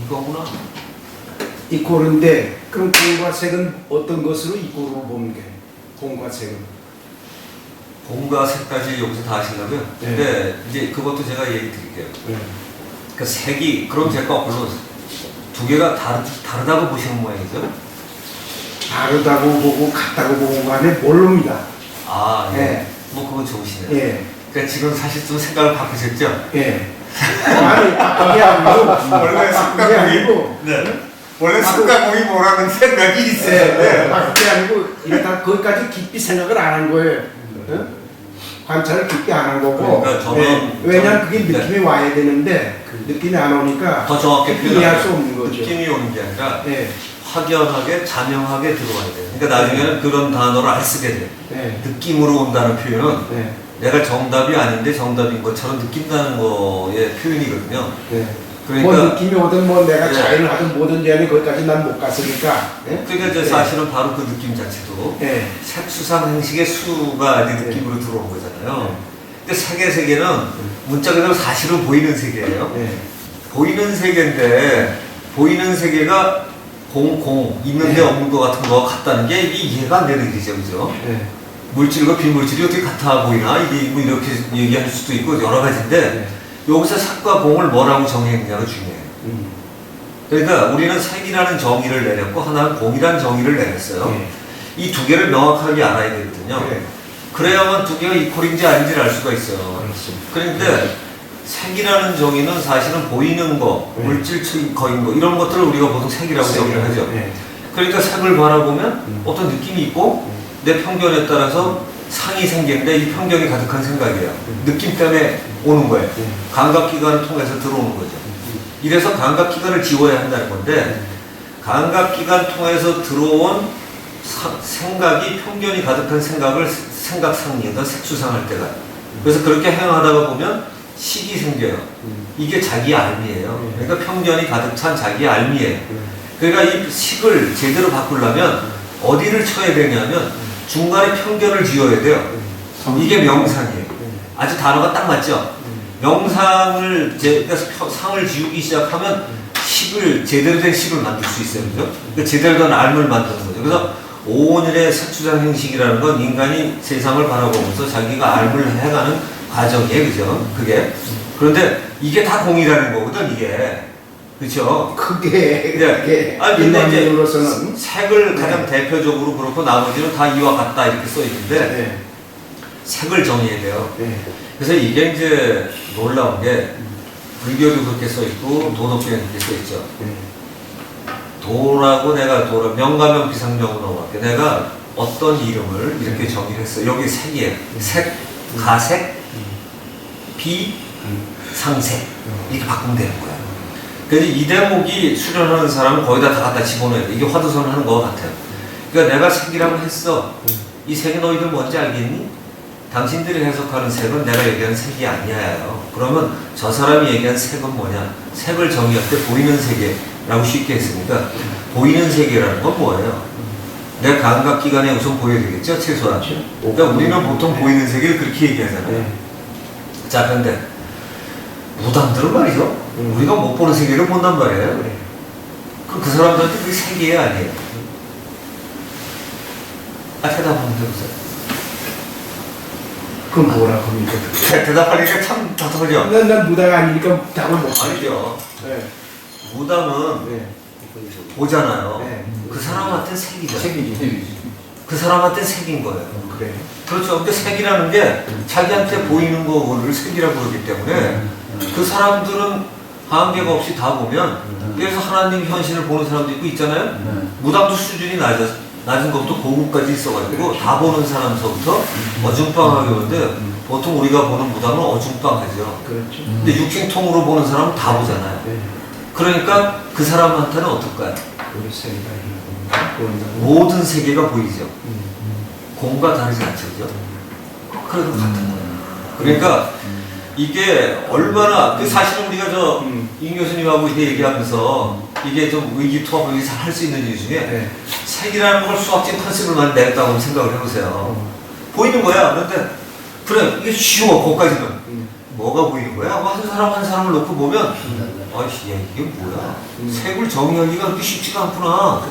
Speaker 1: 이거구나.
Speaker 3: 이꼴인데 그럼 공과 색은 어떤 것으로 이꼴로 보는 게 공과 색은?
Speaker 1: 공과 색까지 여기서 다 하시려고요. 근데 이제 그것도 제가 얘기 드릴게요. 그 색이 그럼 제가 물론 두 개가 다르다고 보시는 모양이죠?
Speaker 3: 다르다고 보고 같다고 보고 간에 모릅니다.
Speaker 1: 아, 예.
Speaker 3: 예.
Speaker 1: 뭐 그건 좋으시네요.
Speaker 3: 예.
Speaker 1: 그러니까 지금 사실 좀 생각을 바꾸셨죠?
Speaker 3: 예. 아니, 그게 아니고.
Speaker 1: 원래
Speaker 3: 그게
Speaker 1: 생각이
Speaker 3: 아니고.
Speaker 1: 네. 원래 생각이 뭐라는 생각이
Speaker 3: 예,
Speaker 1: 있어요.
Speaker 3: 그게 아니고, 이게 다 거기까지 깊이 생각을 안 한 거예요. 관찰을 깊게 안 한 거고.
Speaker 1: 그러니까 저는-
Speaker 3: 예. 왜냐면 그게
Speaker 1: 네.
Speaker 3: 느낌이 와야 되는데, 그 느낌이 안 오니까.
Speaker 1: 더 정확히
Speaker 3: 이해할 수 없는 거죠.
Speaker 1: 느낌이 오는 게 아니라
Speaker 3: 예.
Speaker 1: 확연하게 자명하게 들어와야 돼요. 그러니까 나중에는 그런 단어를 안 쓰게 돼요.
Speaker 3: 예.
Speaker 1: 느낌으로 온다는 표현은
Speaker 3: 예.
Speaker 1: 내가 정답이 아닌데 정답인 것처럼 느낀다는 거의 표현이거든요.
Speaker 3: 예.
Speaker 1: 그러니까
Speaker 3: 뭐 느낌이 오든 뭐 내가
Speaker 1: 예.
Speaker 3: 자의를 하든 뭐든지 하는 거기까지 난 못 갔으니까. 예?
Speaker 1: 그러니까 이제
Speaker 3: 예.
Speaker 1: 사실은 바로 그 느낌 자체도
Speaker 3: 예.
Speaker 1: 색수상 행식의 수가 이제 느낌으로 들어온 거잖아요. 근데 세계는 문자 그대로 사실은 보이는 세계예요.
Speaker 3: 예.
Speaker 1: 보이는 세계인데 보이는 세계가 공 있는데
Speaker 3: 네.
Speaker 1: 없는 것 같은 거와 같다는 게 이게 이해가 안 되는 일이죠, 그죠?
Speaker 3: 예.
Speaker 1: 물질과 비물질이 어떻게 같아 보이나 이게 뭐 이렇게 얘기할 수도 있고 여러 가지인데
Speaker 3: 네.
Speaker 1: 여기서 색과 공을 뭐라고 정의했냐가 중요해요. 그러니까 우리는 색이라는 정의를 내렸고 하나는 공이라는 정의를 내렸어요.
Speaker 3: 예.
Speaker 1: 이 두 개를 명확하게 알아야 되거든요.
Speaker 3: 네.
Speaker 1: 그래야만 두 개가 이퀄인지 아닌지를 알 수가 있어요.
Speaker 3: 그렇습니다.
Speaker 1: 그런데 색이라는 정의는 사실은 보이는 거,
Speaker 3: 네.
Speaker 1: 물질적인 거인 거 이런 것들을 우리가 보통 색이라고 정의를 하죠.
Speaker 3: 예.
Speaker 1: 그러니까 색을 바라보면 어떤 느낌이 있고 내 편견에 따라서 상이 생기는데 이 편견이 가득한 생각이에요. 느낌 때문에 오는 거예요. 감각기관을 통해서 들어오는 거죠. 이래서 감각기관을 지워야 한다는 건데 감각기관 통해서 들어온 생각이 편견이 가득한 생각을 생각상이다 색수상할 때가 그래서 그렇게 행하다가 보면 식이 생겨요. 이게 자기 알미예요. 그러니까 편견이 가득 찬 자기 알미예요. 그러니까 이 식을 제대로 바꾸려면 어디를 쳐야 되냐면 중간에 편견을 지어야 돼요. 이게 명상이에요. 아주 단어가 딱 맞죠? 명상을 상을 지우기 시작하면 식을 제대로 된 식을 만들 수 있어요. 그죠? 그러니까 제대로 된 알을 만드는 거죠. 그래서 오온일의 색주장 형식이라는 건 인간이 세상을 바라보면서 자기가 알을 해가는 과정이에요. 그죠? 그게. 그런데 이게 다 공이라는 거거든, 이게. 그렇죠?
Speaker 3: 그게
Speaker 1: 아니 근데 이제
Speaker 3: 일반인으로서는
Speaker 1: 색을 가장 대표적으로 그렇고 나머지는 다 이와 같다 이렇게 써 있는데 색을 정의해야 돼요. 그래서 이게 이제 놀라운 게 불교도 그렇게 써 있고 도덕경에 그렇게 써 있죠. 도라고 내가 명가명 비상명으로 넘어갈게. 내가 어떤 이름을 이렇게 정의를 했어. 여기 색이에요. 색, 가색, 비, 상색 이렇게 바꾸면 되는 거예요. 그래서 이 대목이 수련하는 사람은 거의 다 갖다 집어넣어야 돼. 이게 화두선 하는 거 같아요. 그러니까 내가 색이라고 했어. 이 색이 너희들 뭔지 알겠니? 당신들이 해석하는 색은 내가 얘기한 색이 아니야요. 그러면 저 사람이 얘기한 색은 뭐냐? 색을 정의할 때 보이는 세계라고 쉽게 했으니까 보이는 세계라는 건 뭐예요? 내 감각기관에 우선 보여야 되겠죠? 최소한. 그러니까 우리는 보통 보이는 세계를 그렇게 얘기하잖아요. 자, 그런데 무당들은 말이죠. 우리가 못 보는 세계를 본단 말이에요. 그 사람들한테 그게 세계야 아니에요? 대답 한번 해보세요.
Speaker 3: 그건 뭐라 합니까?
Speaker 1: 대답하니까 참 답답하죠?
Speaker 3: 난 무당 아니니까 답을 못 하죠.
Speaker 1: 아니죠.
Speaker 3: 네.
Speaker 1: 무당은
Speaker 3: 네.
Speaker 1: 보잖아요.
Speaker 3: 네.
Speaker 1: 그 사람한테 색이죠.
Speaker 2: 책이지.
Speaker 1: 그 사람한테 색인 거예요.
Speaker 3: 그래.
Speaker 1: 그렇죠. 근데 색이라는 게 자기한테 보이는 거를 색이라고 그러기 때문에 그 사람들은 한계가 없이 다 보면 그래서 하나님 현신을 보는 사람도 있고 있잖아요. 무당도 수준이 낮은 것부터 고급까지 있어가지고 다 보는 사람서부터 어중빵하게 보는데 보통 우리가 보는 무당은 어중빵하죠.
Speaker 3: 그렇죠.
Speaker 1: 근데 육신통으로 보는 사람은 다 보잖아요. 그러니까 그 사람한테는 어떨까요?
Speaker 3: 우리 세계가 있는
Speaker 1: 모든 세계가 보이죠. 공과 다르지 않죠, 그죠? 그래도 같은 거예요. 그러니까 이게 얼마나 사실은 우리가 임 교수님하고 이렇게 얘기하면서 이게 좀 의기투합을 잘 할 수 있는 이유 중에 색이라는 걸 수학적 컨셉을 냈다고 생각을 해보세요. 보이는 거야. 그런데 그래 이게 쉬워. 거기까지는 뭐가 보이는 거야? 한 사람 한 사람을 놓고 보면 아이씨, 야, 이게 뭐야? 색을 정의하기가 그렇게 쉽지가 않구나.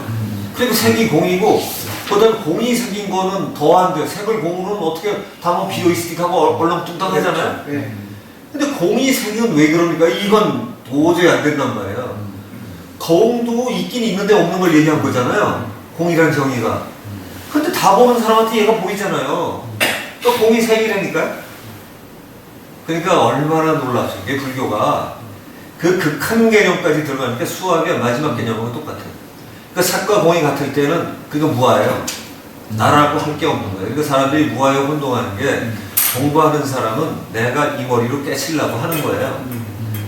Speaker 1: 그리고 색이 공이고, 그다음에 공이 생긴 거는 더 안 돼요. 색을 공으로는 어떻게 다 뭐 비어있으니까고 얼렁뚱땅 하잖아요. 근데 공이 색은 왜 그럽니까? 이건 도저히 안 된단 말이에요. 거웅도 있긴 있는데 없는 걸 얘기한 거잖아요. 공이란 정의가. 근데 다 보는 사람한테 얘가 보이잖아요. 또 공이 생이라니까요. 그러니까 얼마나 놀랍죠. 이게 불교가 그 극한 개념까지 들어가니까 수학의 마지막 개념하고 똑같아요. 그러니까 색과 공이 같을 때는 그거 무아예요. 나라고 할 게 없는 거예요. 그러니까 사람들이 무아에 혼동하는 게 공부하는 사람은 내가 이 머리로 깨치려고 하는 거예요.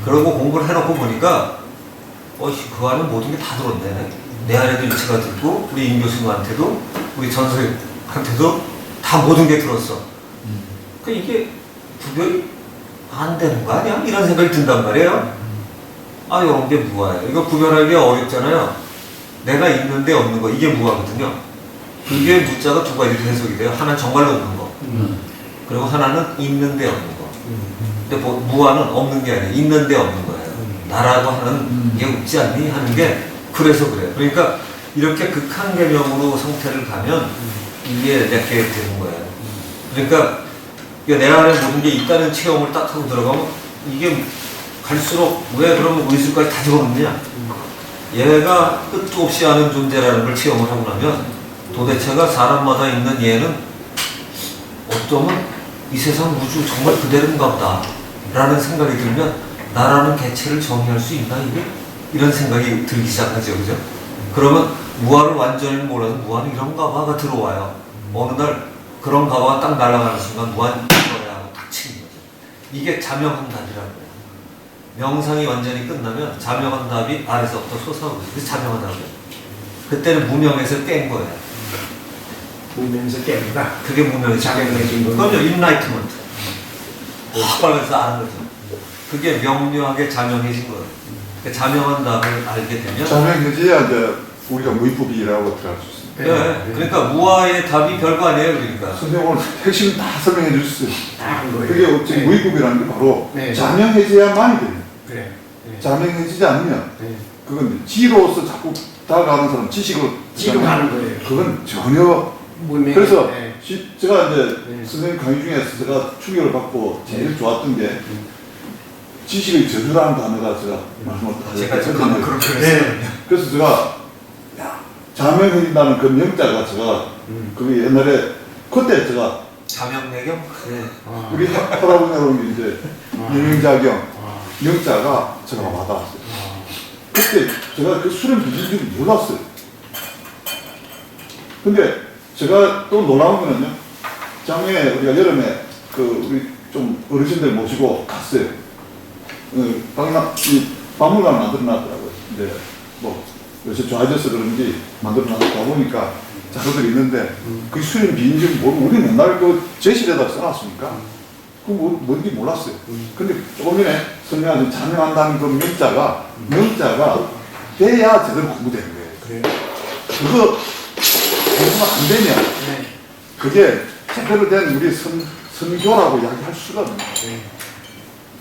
Speaker 1: 그러고 공부를 해놓고 보니까 그 안에 모든 게 다 들었네. 내 안에도 일체가 들고 우리 임 교수님한테도 우리 전 선생님한테도 다 모든 게 들었어. 그러니까 이게 구별이 안 되는 거 아니야? 이런 생각이 든단 말이에요. 이런 게 무아예요. 이거 구별하기 어렵잖아요. 내가 있는데 없는 거, 이게 무아거든요. 그게 무자가 두 가지로 해석이 돼요. 하나는 정말로 없는 거, 그리고 하나는 있는데 없는 거. 근데 무아는 없는 게 아니에요. 있는데 없는 거예요. 나라고 하는 게 없지 않니? 하는 게 그래서 그래요. 그러니까 이렇게 극한 개념으로 상태를 가면 이게 내게 되는 거예요. 그러니까 내 안에 모든 게 있다는 체험을 딱 하고 들어가면 이게 갈수록 왜 그러면 의술까지 다 집어넣느냐? 얘가 끝도 없이 아는 존재라는 걸 체험을 하고 나면 도대체가 사람마다 있는 얘는 어쩌면 이 세상 우주 정말 그대로인가 보다 라는 생각이 들면 나라는 개체를 정의할 수 있나 이게? 이런 생각이 들기 시작하죠. 그죠? 그러면 무아를 완전히 몰라서 무아는 이런가 봐가 들어와요. 어느 날 그런가 봐가 딱 날아가는 순간 무아는 이거야 하고 딱 치는 거죠. 이게 자명한 답이라는 거예요. 명상이 완전히 끝나면 자명한 답이 아래서부터 솟아오르죠. 그래서 자명한 답이에요. 그때는 무명에서 깬 거예요.
Speaker 3: 보면서 깨우다.
Speaker 1: 그게 무명에서
Speaker 3: 자명해진 거예요.
Speaker 1: 그럼요. 인라이트먼트. 확 빨면서 아는 거죠. 그게 명료하게 자명해진 거예요. 그러니까 자명한 답을 알게 되면
Speaker 4: 자명해져야 이제 우리가 무의법이라고 들어갈 수 있습니다.
Speaker 1: 네. 그러니까 무아의 답이 별거 아니에요. 그러니까
Speaker 4: 선생님 오늘 핵심 다 설명해 주셨어요.
Speaker 3: 다한 거예요.
Speaker 4: 그게 어찌
Speaker 3: 네.
Speaker 4: 무의법이라는 게 바로
Speaker 3: 네.
Speaker 4: 자명해져야만이 돼요.
Speaker 3: 그래. 네.
Speaker 4: 자명해지지 않으면
Speaker 3: 네.
Speaker 4: 그건 지로서 자꾸 다가가는 사람 지식으로
Speaker 3: 지로 가는 거예요.
Speaker 4: 그건 전혀
Speaker 3: 문명의-
Speaker 4: 그래서
Speaker 3: 네.
Speaker 4: 제가 이제
Speaker 3: 네.
Speaker 4: 선생님 강의 중에서 제가 충격을 받고 제일 좋았던 게 지식의 저주라는 단어가 제가 말씀을
Speaker 1: 제가 지금
Speaker 4: 하셨거든요.
Speaker 1: 그렇게 했어요.
Speaker 4: 네. 그래서 제가 자명해진다는 그 명자가 제가 그게 옛날에 그때 제가
Speaker 1: 자명내경?
Speaker 3: 네.
Speaker 4: 우리 할아버지로 이제 유명자경 명자가 제가 와닿았어요. 그때 제가 그 수련 비진 줄 몰랐어요. 근데 제가 또 놀라운 거는요. 작년에 우리가 여름에 그 우리 좀 어르신들 모시고 갔어요. 박물관 만들어놨더라고요. 근데 뭐 요새 좋아져서 그런지 만들어놨다 보니까 자료들이 있는데 그 수련 비인지 모르고 우리 맨날 그 제실에다 써놨으니까 그 뭔지 몰랐어요. 근데 조금 전에 설명하신 자명한다는 그 명자가 돼야 제대로 공부되는 거예요.
Speaker 3: 그래요?
Speaker 4: 그거 공부가 안 되면
Speaker 3: 네.
Speaker 4: 그게 제대로 된 우리 선교라고 이야기할 수가 없는 거예요.
Speaker 3: 네.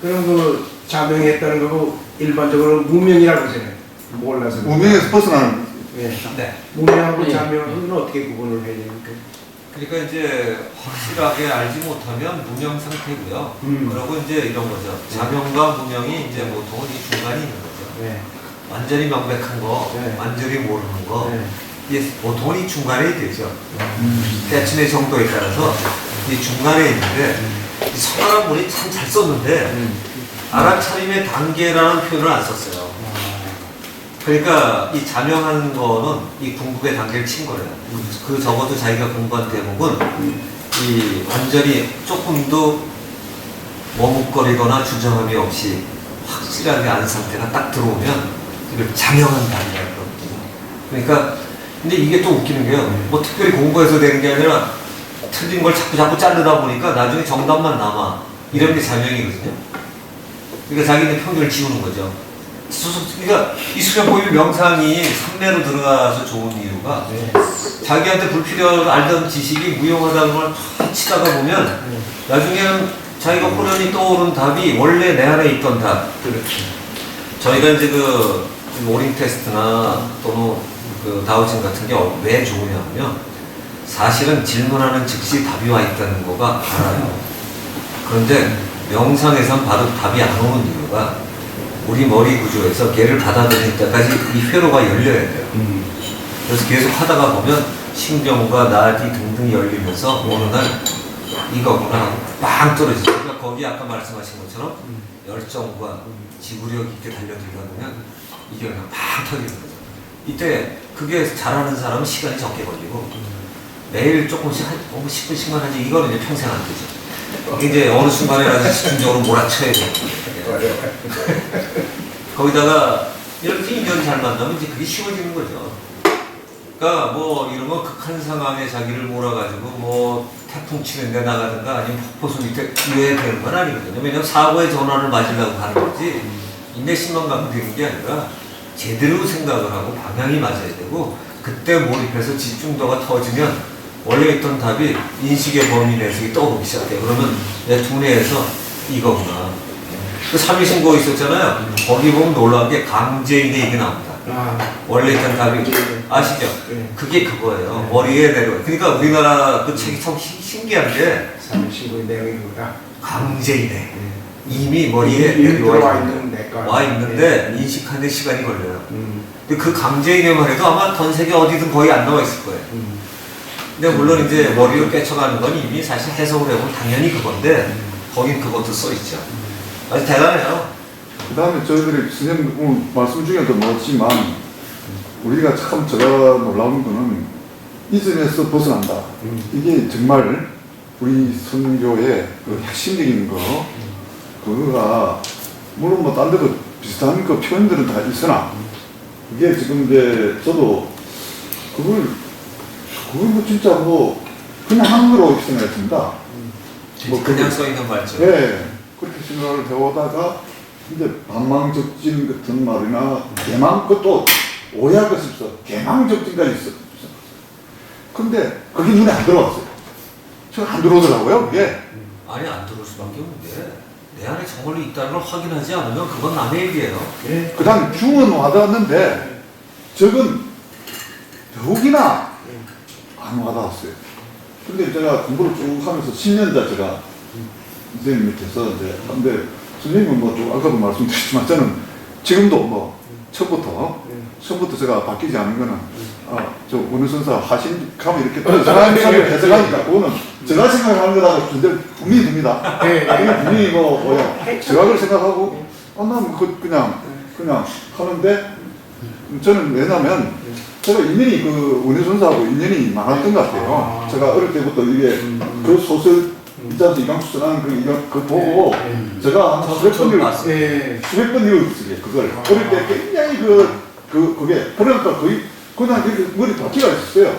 Speaker 3: 그럼 그 자명했다는 거고 일반적으로 무명이라고 하잖아요. 몰라서.
Speaker 4: 무명에서 벗어나는 거지.
Speaker 3: 네.
Speaker 1: 네.
Speaker 3: 무명하고
Speaker 5: 네.
Speaker 3: 자명은 어떻게 구분을 해야 됩니까?
Speaker 1: 그러니까 이제 확실하게 알지 못하면 무명 상태고요. 그리고 이제 이런 거죠. 자명과 무명이 이제 보통은 이 중간이 있는 거죠.
Speaker 3: 네.
Speaker 1: 완전히 명백한 거,
Speaker 3: 네.
Speaker 1: 완전히 모르는 거,
Speaker 3: 네.
Speaker 1: 이게 보통은 이 중간에 되죠. 때침의 정도에 따라서 이 중간에 있는데 이 성관한 분이 참 잘 썼는데 알아차림의 단계라는 표현을 안 썼어요. 그러니까 이 자명한 거는 이 궁극의 단계를 친 거예요. 그 적어도 자기가 공부한 대목은 이 완전히 조금도 머뭇거리거나 주저함이 없이 확실하게 아는 상태가 딱 들어오면 이걸 자명한 단계라고 그러거든요. 그러니까 근데 이게 또 웃기는 게요. 뭐 특별히 공부해서 되는 게 아니라 틀린 걸 자꾸 자르다 보니까 나중에 정답만 남아. 이런 게 자명이거든요. 그러니까 자기는 평균을 지우는 거죠. 그러니까 이 수련법이 명상이 삼매로 들어가서 좋은 이유가 자기한테 불필요하고 알던 지식이 무용하다는 걸 치다가 보면 나중에는 자기가 호련히 떠오른 답이 원래 내 안에 있던 답.
Speaker 3: 그렇죠.
Speaker 1: 저희가 이제 그 모링 테스트나 또는 그 다우징 같은 게 왜 좋으냐 하면 사실은 질문하는 즉시 답이 와 있다는 거가 알아요. 그런데 명상에선 바로 답이 안 오는 이유가 우리 머리 구조에서 걔를 받아들일 때까지 이 회로가 열려야 돼요. 그래서 계속 하다가 보면 신경과 나디 등등 열리면서 어느 날 이거구나 하고 빵 떨어지죠. 그러니까 거기 아까 말씀하신 것처럼 열정과 지구력 있게 달려들다 보면 이게 그냥 팍 터지는 거죠. 이때 그게 잘하는 사람은 시간이 적게 걸리고 매일 조금씩 한 10분씩만 하지 이거는 이제 평생 안 되죠. 이게 이제 어느 순간에라도 집중적으로 몰아쳐야 돼요. 거기다가 이렇게 인연이 잘 만나면 이제 그게 쉬워지는 거죠. 그러니까 뭐 이런 거 극한 상황에 자기를 몰아가지고 뭐 태풍 치는 데 나가든가 아니면 폭포수 밑에 이래야 되는 건 아니거든요. 왜냐면 사고의 전환을 맞으려고 하는 거지 인내심만 갖고 되는 게 아니라 제대로 생각을 하고 방향이 맞아야 되고 그때 몰입해서 집중도가 터지면 원래 있던 답이 인식의 범위 내에서 떠오르기 시작해요. 그러면 내 두뇌에서 이거구나. 그 3위신고 있었잖아요. 거기 보면 놀라운 게 강제인의 얘기 나옵니다. 원래 있던 답이 아시죠? 그게 그거예요. 머리에 내려. 그러니까 우리나라 그 책이 참 신기한 게
Speaker 3: 삼신고의 내용이 그거다.
Speaker 1: 강제인의 이미 머리에 와 있는데 인식하는 데 시간이 걸려요. 근데 그 강제인의만 해도 아마 전 세계 어디든 거의 안 나와 있을 거예요. 근데 물론 이제 머리로 깨쳐가는 건 이미 사실 해석을 해보면 당연히 그건데 거긴 그것도 써있죠. 아주 대단해요.
Speaker 4: 그 다음에 저희들이 선생님 오늘 말씀 중에도 나왔지만 우리가 참 제가 놀라운 거는 이즘에서 벗어난다. 이게 정말 우리 선교의 그 핵심적인 거 그거가 물론 뭐 딴 데도 비슷한 그 표현들은 다 있으나 그게 지금 이제 저도 그걸 뭐 진짜 뭐 그냥 한글로 생각했습니다.
Speaker 1: 뭐 그냥 써있는 말죠.
Speaker 4: 네, 그렇게 생각을 해오다가 이제 반망적진 같은 말이나 개망 그것도 오해할 것이 없어. 개망적진까지 있어. 근데 그게 눈에 안 들어왔어요. 저 안 들어오더라고요, 그게.
Speaker 1: 아니 안 들어올 수밖에 없는데 내 안에 정말로 있다는 걸 확인하지 않으면 그건 남의 얘기예요.
Speaker 4: 그 다음 중은 와닿았는데 적은 더욱이나 안 와닿았어요. 근데 제가 공부를 쭉 하면서 10년자 제가 선생님 밑에서 이제 근데 선생님은 뭐 좀 아까도 말씀드렸지만 저는 지금도 뭐 처음부터 제가 바뀌지 않은 거는 저 어느 선사 하신 가면 이렇게 사람을 해석하니까 그거는 제가 생각하는 거라고 분명히 듭니다. 분명히 뭐야 제각을 생각하고 나는 그냥 하는데 저는 왜냐면 제가 인연이 그 은혜 선사하고 인연이 많았던 것 같아요. 제가 어릴 때부터 이게 그 소설 이자수 이강수 써난 그 보고 제가 한 수백 번 읽었어요. 그걸 어릴 때 굉장히 그게 그러니까 거의 그냥 이렇게 머리 바퀴가 있었어요.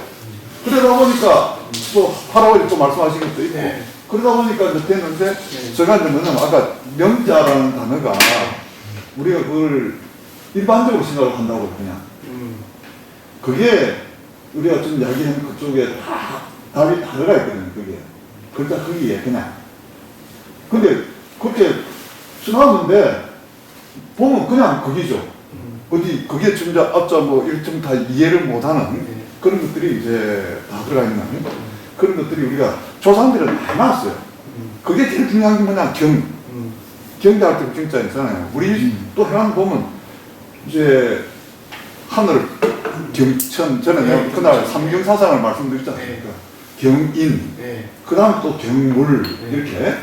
Speaker 4: 그러다 보니까 또 할아버지 또 말씀하신 것도 있고 그러다 보니까 이제 됐는데 제가 이제 뭐냐면 아까 명자라는 단어가 우리가 그걸 일반적으로 생각을 한다고 그냥 그게 우리가 좀 이야기하는 그쪽에 다 답이 다 들어가 있거든요. 그게 그러니까 거기에 그냥 근데 그렇게 지나왔는데 보면 그냥 거기죠. 어디 그게 진짜 앞자 뭐 일정 다 이해를 못하는 그런 것들이 이제 다 들어가 있는 그런 것들이 우리가 조상들은 많이 나왔어요. 그게 제일 중요한 게 뭐냐 경대할 때 경자 있잖아요. 우리 또 해안 보면 이제 하늘 경천 저는 내가 그날 삼경사상을 말씀드렸지 않습니까? 경인 그 다음에 또 경물 이렇게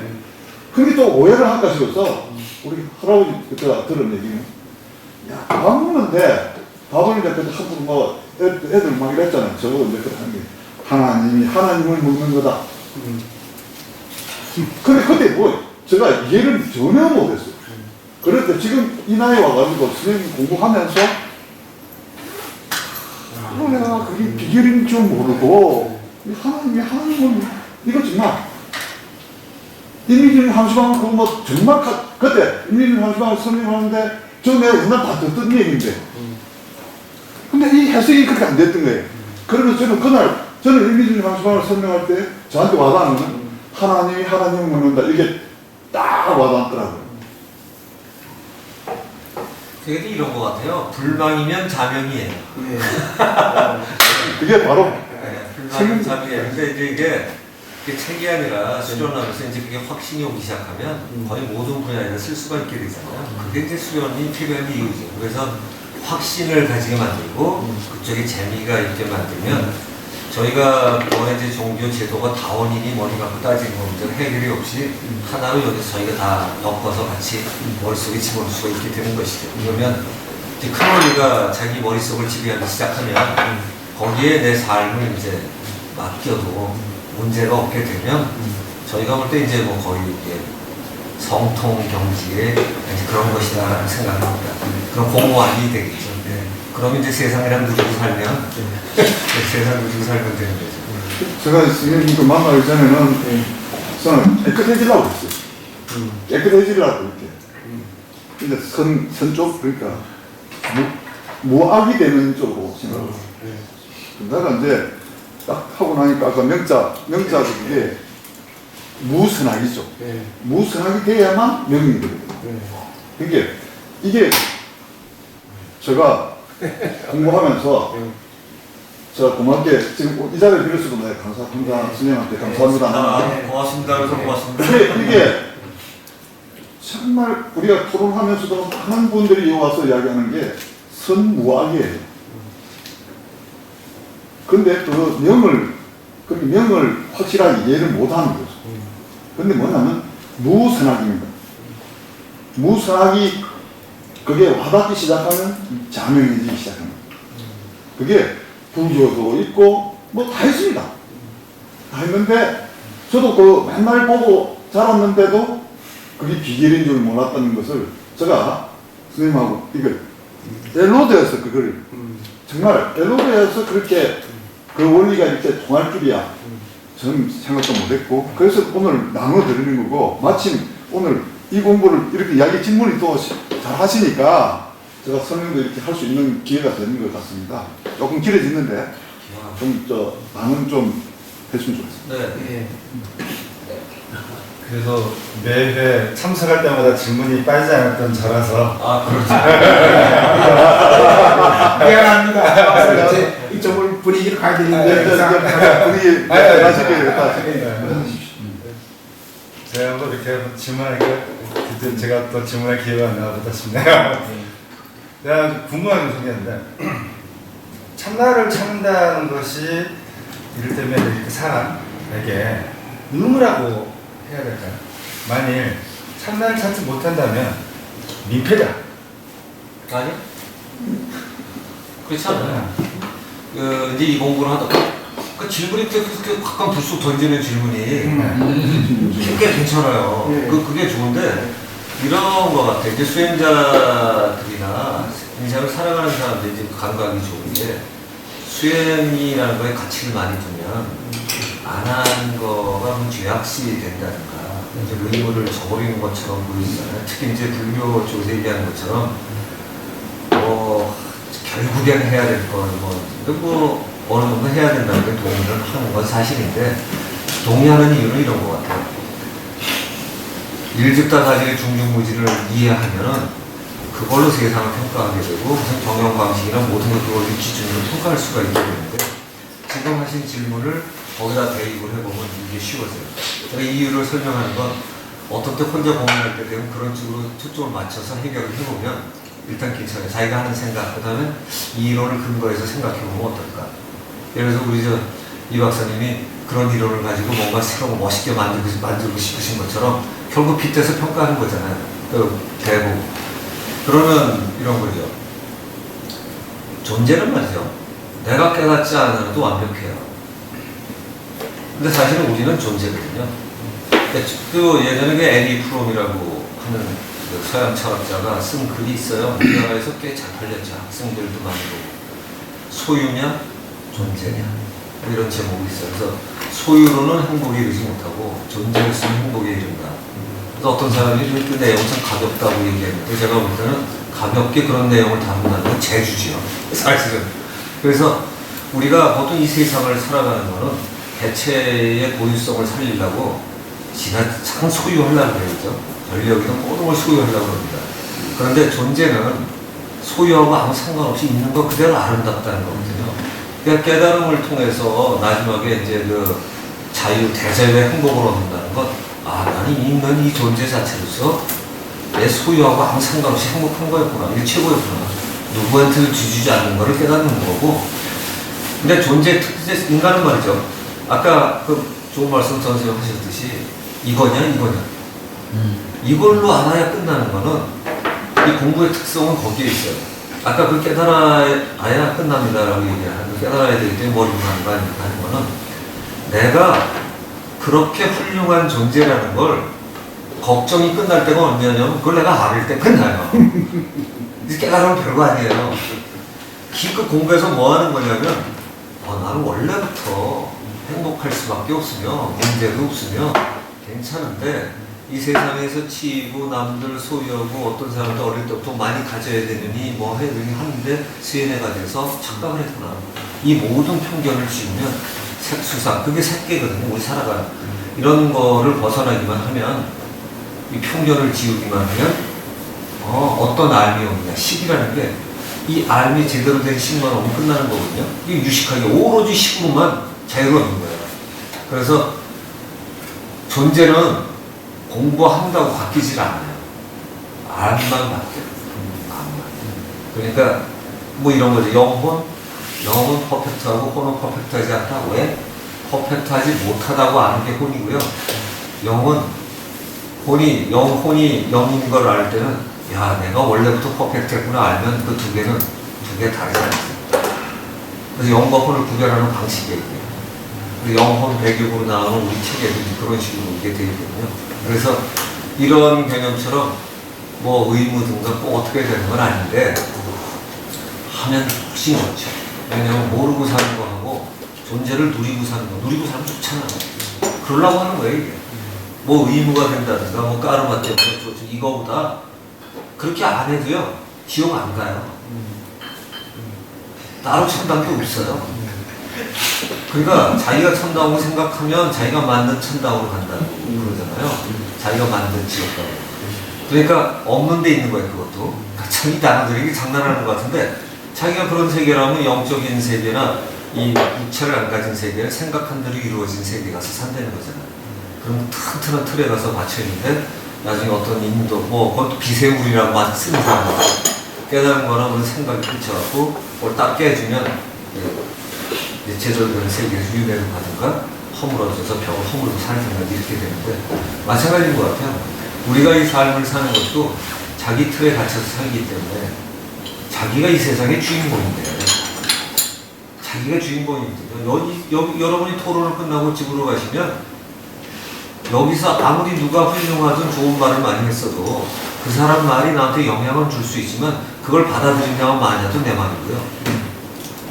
Speaker 4: 그게 또 오해를 할까 싶어서 우리 할아버지 그때가 들은 얘기는 야 밥 먹는데 밥을 이제 그때 한번 뭐 애들 막 이랬잖아요. 저거 이제 그렇게 하는 게 하나님이 하나님을 먹는 거다. 근데 그때 뭐 제가 이해를 전혀 못했어요. 그런데 지금 이 나이에 와가지고 선생님 공부하면서 내가 그게 비결인 줄 모르고 하나님이 하나님은 이거 정말 인민주의 함수방 그거 뭐 정말 그때 인민주의 함수방을 설명하는데 저 내가 옛날 다 듣던 얘기인데 근데 이 해석이 그렇게 안 됐던 거예요. 그러면서 저는 그날 저는 인민주의 함수방을 설명할 때 저한테 와닿는 하나님이 하나님을 먹는다 이게 딱 와닿더라고요.
Speaker 1: 되게 이런 것 같아요. 불망이면 자명이에요.
Speaker 4: 그게 바로
Speaker 1: 불망이면 자명이에요. 근데 이제 이게 그게 책이 아니라 수련하면서 이제 그게 확신이 오기 시작하면 거의 모든 분야에서 쓸 수가 있게 되잖아요. 그게 이제 수련이 필요한 이유죠. 그래서 확신을 가지게 만들고 그쪽에 재미가 있게 만들면 저희가 그동안에 이제 종교 제도가 다원이니 머리 갖고 따지는 문제가 해결이 없이 하나로 여기서 저희가 다 엮어서 같이 머릿속에 집어넣을 수가 있게 되는 것이죠. 그러면 이제 큰 원리가 자기 머릿속을 지배하기 시작하면 거기에 내 삶을 이제 맡겨도 문제가 없게 되면 저희가 볼 때 이제 뭐 거의 이게 성통 경지에 이제 그런 것이다라는 생각을 합니다. 그런 공무원이 되겠죠. 그럼 이제 세상이랑 누리고 살면 세상 누리고 살면 되는 거죠.
Speaker 4: 제가 스님도 만나기 전에는 저는 깨끗해지려고 했어요. 깨끗해지려고 이렇게. 근데 선 쪽, 그러니까 무악이 되는 쪽으로 생각을 내가 이제 딱 하고 나니까 아까 명자도 그게 무선악이죠. 무선악이 돼야만 명이 되거든요. 그게 이게 제가 공부하면서 제가 고맙게 지금 이 자리를 빌어서도 내가 감사합니다. 스님한테 감사합니다.
Speaker 1: 고맙습니다. 그래서 고맙습니다.
Speaker 4: 이게 정말 우리가 토론하면서도 많은 분들이 와서 이야기하는 게 선무악이에요. 근데 그 명을 확실하게 이해를 못하는 거죠. 근데 뭐냐면 무선악입니다. 무선악이 그게 와닿기 시작하면 자명해지기 시작합니다. 그게 불교도 있고 뭐 다 있습니다. 다 있는데 저도 그 맨날 보고 자랐는데도 그게 비결인 줄 몰랐다는 것을 제가 선생님하고 이걸 엘로드에서 그걸 정말 엘로드에서 그렇게 그 원리가 이렇게 통할 줄이야 저는 생각도 못했고 그래서 오늘 나눠드리는 거고 마침 오늘 이 공부를 이렇게 이야기 질문이 또 잘 하시니까 제가 설명도 이렇게 할 수 있는 기회가 되는 것 같습니다. 조금 길어지는데 좀 반응 좀 해주면 좋겠습니다.
Speaker 1: 네.
Speaker 6: 그래서 매회 참석할 때마다 질문이 빠지지 않았던 저라서
Speaker 1: 그렇죠.
Speaker 3: 미안합니다. 이쪽을 분위기를 가야 되는데
Speaker 4: 분위기 마시게
Speaker 6: 제가 뭐 이렇게 질문하니까 그때 제가 또 질문할 기회가 안 나와서 싶네요. 내가 궁금한 게 생겼는데 참나를 찾는다는 것이 이를테면 이렇게 사람에게 의무라고 해야 될까요? 만일 참나를 찾지 못한다면 민폐다.
Speaker 1: 아니? 그렇지 않아요. 이제 이 공부를 하다가 그 질문이 그렇게 가끔 불쑥 던지는 질문이 꽤 괜찮아요. 그게 좋은데 이런 거 같아. 이제 수행자들이나 인생을 살아가는 사람들이 이제 감각이 좋은 게 수행이라는 거에 가치를 많이 두면 안 한 거가 뭐 죄악시 된다든가 이제 의무를 저버리는 것처럼 보이잖아요. 특히 이제 불교 쪽에서 얘기하는 것처럼 결국엔 해야 될 건 뭐 어느 정도 해야 된다는 게 동의를 하는 건 사실인데 동의하는 이유는 이런 것 같아요. 일집다 사실의 중중무지를 이해하면은 그걸로 세상을 평가하게 되고 무슨 경영 방식이나 모든 걸 그걸로 기준으로 평가할 수가 있게 되는데 지금 하신 질문을 거기다 대입을 해보면 이게 쉬워져요. 제가 이유를 설명하는 건 어떤 때 혼자 고민할 때 되면 그런 식으로 초점을 맞춰서 해결을 해보면 일단 괜찮아요. 자기가 하는 생각, 그 다음에 이 이론을 근거해서 생각해보면 어떨까. 예를 들어서 우리 이 박사님이 그런 이론을 가지고 뭔가 새로운 멋있게 만들고 싶으신 것처럼 결국 빗대서 평가하는 거잖아요. 대고. 그러면 이런 거죠. 존재는 말이죠. 내가 깨닫지 않아도 완벽해요. 근데 사실은 우리는 존재거든요. 그 예전에 그 에리 프롬이라고 하는 그 서양 철학자가 쓴 글이 있어요. 우리나라에서 꽤 잘 팔렸죠. 학생들도 많이 보고. 소유냐, 존재냐. 뭐 이런 제목이 있어요. 그래서 소유로는 행복에 이르지 못하고 존재로서는 행복에 이른다. 그래서 어떤 사람이 그 내용이 참 가볍다고 얘기했는데 제가 볼 때는 가볍게 그런 내용을 다룬다는 건 재주지요. 사실은. 그래서 우리가 보통 이 세상을 살아가는 거는 대체의 고유성을 살리려고 지나치게 소유하려고 그러죠. 권력이든 모든 걸 소유하려고 합니다. 그런데 존재는 소유하고 아무 상관없이 있는 것 그대로 아름답다는 거거든요. 그러니까 깨달음을 통해서 마지막에 이제 자유, 대자유의 행복을 얻는다는 건, 아, 나는 있는 이 존재 자체로서 내 소유하고 아무 상관없이 행복한 거였구나. 이게 최고였구나. 누구한테도 뒤지지 않는 거를 깨닫는 거고. 근데 존재의 특징, 인간은 말이죠. 아까 그 좋은 말씀 전 선생님 하셨듯이, 이거냐, 이거냐. 이걸로 알아야 끝나는 거는, 이 공부의 특성은 거기에 있어요. 아까 그 깨달아야 끝납니다라고 얘기하는 그 깨달아야 되기 때문에 머리로 가는 거 아닙니까 하는 거는, 내가 그렇게 훌륭한 존재라는 걸 걱정이 끝날 때가 언제냐면 그걸 내가 알을 때 끝나요. 이제 깨달으면 별거 아니에요. 기껏 공부해서 뭐 하는 거냐면 나는 원래부터 행복할 수밖에 없으며 문제도 없으며 괜찮은데 이 세상에서 치이고 남들 소유하고 어떤 사람도 어릴 때부터 많이 가져야 되느니 뭐 해야 되니 하는데 수연애가 돼서 착각을 했구나. 이 모든 편견을 지우면 색수상, 그게 색계거든요. 우리 살아가는. 이런 거를 벗어나기만 하면, 이 편견을 지우기만 하면, 어떤 알미 오느냐. 식이라는 게, 이 알미 제대로 된 식만 오면 끝나는 거거든요. 이게 유식하게, 오로지 식으로만 자유를 얻는 거예요. 그래서, 존재는 공부한다고 바뀌질 않아요. 알만 바뀌어요. 알만. 그러니까, 뭐 이런 거죠. 영은 퍼펙트하고 혼은 퍼펙트하지 않다. 왜? 퍼펙트하지 못하다고 아는 게 혼이고요. 혼이 영인 걸 알 때는 야, 내가 원래부터 퍼펙트했구나 알면 그 두 개 다르지 않습니다. 그래서 영과 혼을 구별하는 방식이 있고요. 그리고 영혼 배격으로 나오는 우리 체계도 그런 식으로 이게 되어 있거든요. 그래서 이런 개념처럼 뭐 의무 등급 꼭 어떻게 되는 건 아닌데 하면 훨씬 좋죠. 왜냐면 모르고 사는 거하고 존재를 누리고 사는 거, 누리고 살면 좋잖아. 그러려고 하는 거예요, 이게. 뭐 의무가 된다든가, 뭐 까르마 때문에 이거보다 그렇게 안 해도요, 지옥 안 가요. 따로 천당도 없어요. 그러니까 자기가 천당으로 생각하면 자기가 만든 천당으로 간다고 그러잖아요. 자기가 만든 지옥가고. 그러니까 없는 데 있는 거예요, 그것도. 참 이 단어들이 장난하는 것 같은데 자기가 그런 세계라면 영적인 세계나 이 육체를 안 가진 세계는 생각한 대로 이루어진 세계 가서 산다는 거잖아요. 그럼 튼튼한 틀에 가서 맞춰있는데 나중에 어떤 인도, 뭐 그것도 비세물이라고 쓰는 사람들 깨달은 거나 무슨 생각이 그쳐갖고 그걸 딱 깨주면 제대로 되는 세계에서 유배를 받은가 허물어져서 벽을 허물고 사는 생각이 이렇게 되는데 마찬가지인 것 같아요. 우리가 이 삶을 사는 것도 자기 틀에 갇혀서 살기 때문에 자기가 이 세상의 주인공인데요. 자기가 주인공인데요. 여러분이 토론을 끝나고 집으로 가시면 여기서 아무리 누가 훌륭하든 좋은 말을 많이 했어도 그 사람 말이 나한테 영향을 줄 수 있지만 그걸 받아들이냐고 마냐도 내 말이고요.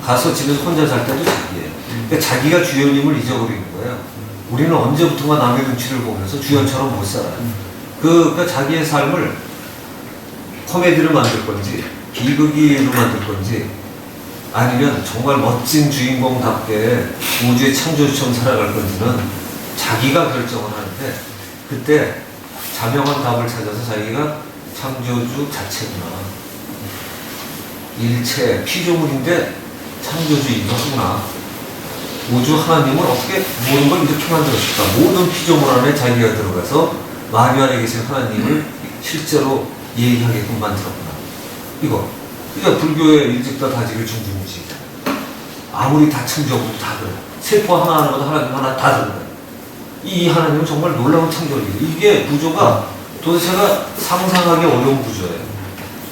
Speaker 1: 가서 집에서 혼자 살 때도 자기예요. 그러니까 자기가 주연임을 잊어버리는 거예요. 우리는 언제부턴가 남의 눈치를 보면서 주연처럼 못 살아요. 그러니까 자기의 삶을 코미디로 만들 건지 비극으로 만들 건지 아니면 정말 멋진 주인공답게 우주의 창조주처럼 살아갈 건지는 자기가 결정을 하는데 그때 자명한 답을 찾아서 자기가 창조주 자체구나. 일체 피조물인데 창조주이구나. 우주 하나님은 어떻게 모든 걸 이렇게 만들었을까? 모든 피조물 안에 자기가 들어가서 마귀 안에 계신 하나님을 실제로 예의하게끔 만들었구나. 이거. 그러니까 불교의 일찍다 다지를 중중무시잖아요. 아무리 다 창조하고 다 그래요. 세포 하나하나마다 하나님 하나 다 들어가요. 이 하나님은 정말 놀라운 창조력이에요. 이게 구조가 도대체가 상상하기 어려운 구조예요.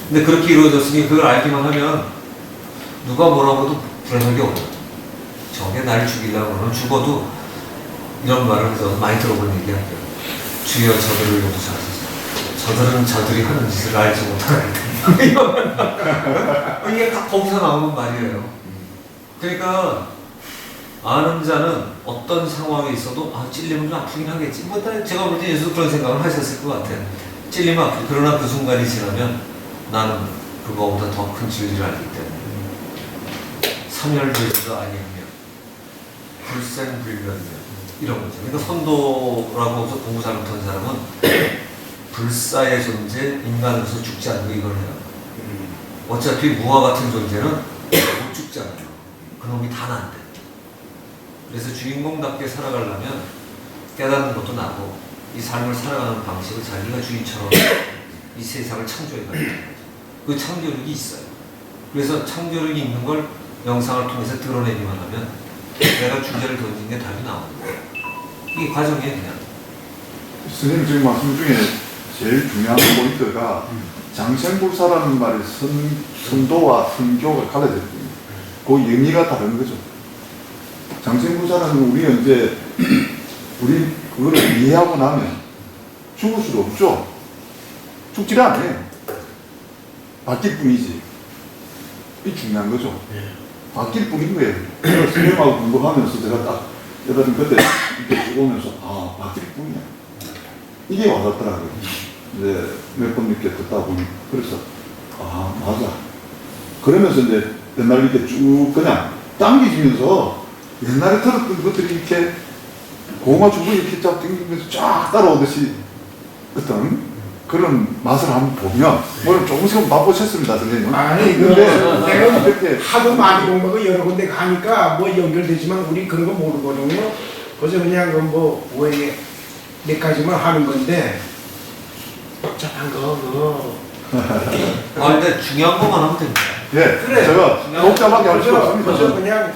Speaker 1: 근데 그렇게 이루어졌으니 그걸 알기만 하면 누가 뭐라고 해도 불안하기 어려워요. 저게 날 죽이려고 하면 죽어도 이런 말을 해서 많이 들어본 얘기할게요. 주여 저들을 용서하소서. 저들은 저들이 하는 짓을 알지 못하는데 이게 다 거기서 나오는 말이에요. 그러니까 아는 자는 어떤 상황에 있어도 찔리면 좀 아프긴 하겠지. 뭐 제가 볼 때 예수도 그런 생각을 하셨을 것 같아요. 찔리면 아프고 그러나 그 순간이 지나면 나는 그거보다 더 큰 진리를 알기 때문에 삼열되지도 아니하며 불생불멸이며 이런 거죠. 그러니까 선도라고 해서 공부 잘못한 사람은 불사의 존재, 인간으로서 죽지 않고 이걸 해요. 어차피 무와 같은 존재는 못 죽잖아요. 그놈이 다 난데. 그래서 주인공답게 살아가려면 깨닫는 것도 나고 이 삶을 살아가는 방식을 자기가 주인처럼 이 세상을 창조해가지고 그 창조력이 있어요. 그래서 창조력이 있는 걸 영상을 통해서 드러내기만 하면 내가 주제를 던진 게 답이 나오는 거예요. 이게 과정이에요 그냥.
Speaker 4: 선생님 지금 말씀 중에 제일 중요한 포인트가 장생불사라는 말이 선도와 선교가 갈라져 있거든요. 그 의미가 다른 거죠. 장생불사라는 우리 이제 우리 그거를 이해하고 나면 죽을 수도 없죠. 죽지를 않아요. 바뀔 뿐이지. 이게 중요한 거죠. 바뀔 뿐인 거예요. 그래서 선생님하고 공부하면서 제가 딱 여러분 그때 이렇게 쭉 오면서 아 바뀔 뿐이야. 이게 와닿더라고요. 이제 몇 번 이렇게 듣다 보니 그래서 아 맞아. 그러면서 이제 옛날 이렇게 쭉 그냥 당기지면서 옛날에 들었던 것들이 이렇게 고마 주고 이렇게 쫙 당기면서 쫙 따라오듯이 어떤 그런 맛을 한번 보면 오늘 조금씩은 맛보셨습니다 선생님.
Speaker 3: 아니
Speaker 4: 근데
Speaker 3: 내가
Speaker 4: 이렇게
Speaker 3: 하도 많이 공부하고 여러 군데 가니까 뭐 연결되지만 우리 그런 거 모르거든요. 그래서 그냥 그뭐 왜 몇 가지만 하는 건데 복잡한 거
Speaker 1: 근데 중요한 것만 하면 됩니다.
Speaker 4: 예,
Speaker 3: 그래.
Speaker 4: 제가 복잡하게 할 수
Speaker 3: 그래서
Speaker 4: 없습니다.
Speaker 3: 그냥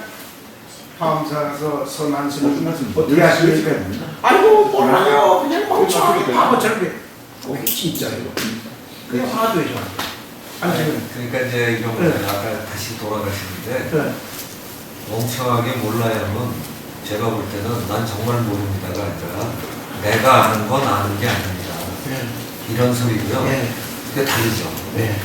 Speaker 3: 화엄사서 선한 스님 어떻게
Speaker 4: 여기
Speaker 3: 하시는지
Speaker 4: 시간이 있나?
Speaker 3: 아이고 몰라요 그냥 멍청하게
Speaker 4: 그래.
Speaker 3: 바보처럼 그래. 그게 진짜예요. 그냥 하나도 해줘. 아니 지금
Speaker 1: 그러니까 이제 이런 거
Speaker 3: 네.
Speaker 1: 아까 다시 돌아가시는데
Speaker 3: 네.
Speaker 1: 멍청하게 몰라요는 제가 볼 때는 난 정말 모릅니다가 아니라 내가 아는 건 아는 게 아닙니다. 이런 소리고요.
Speaker 3: 네.
Speaker 1: 그게 다르죠.
Speaker 3: 네.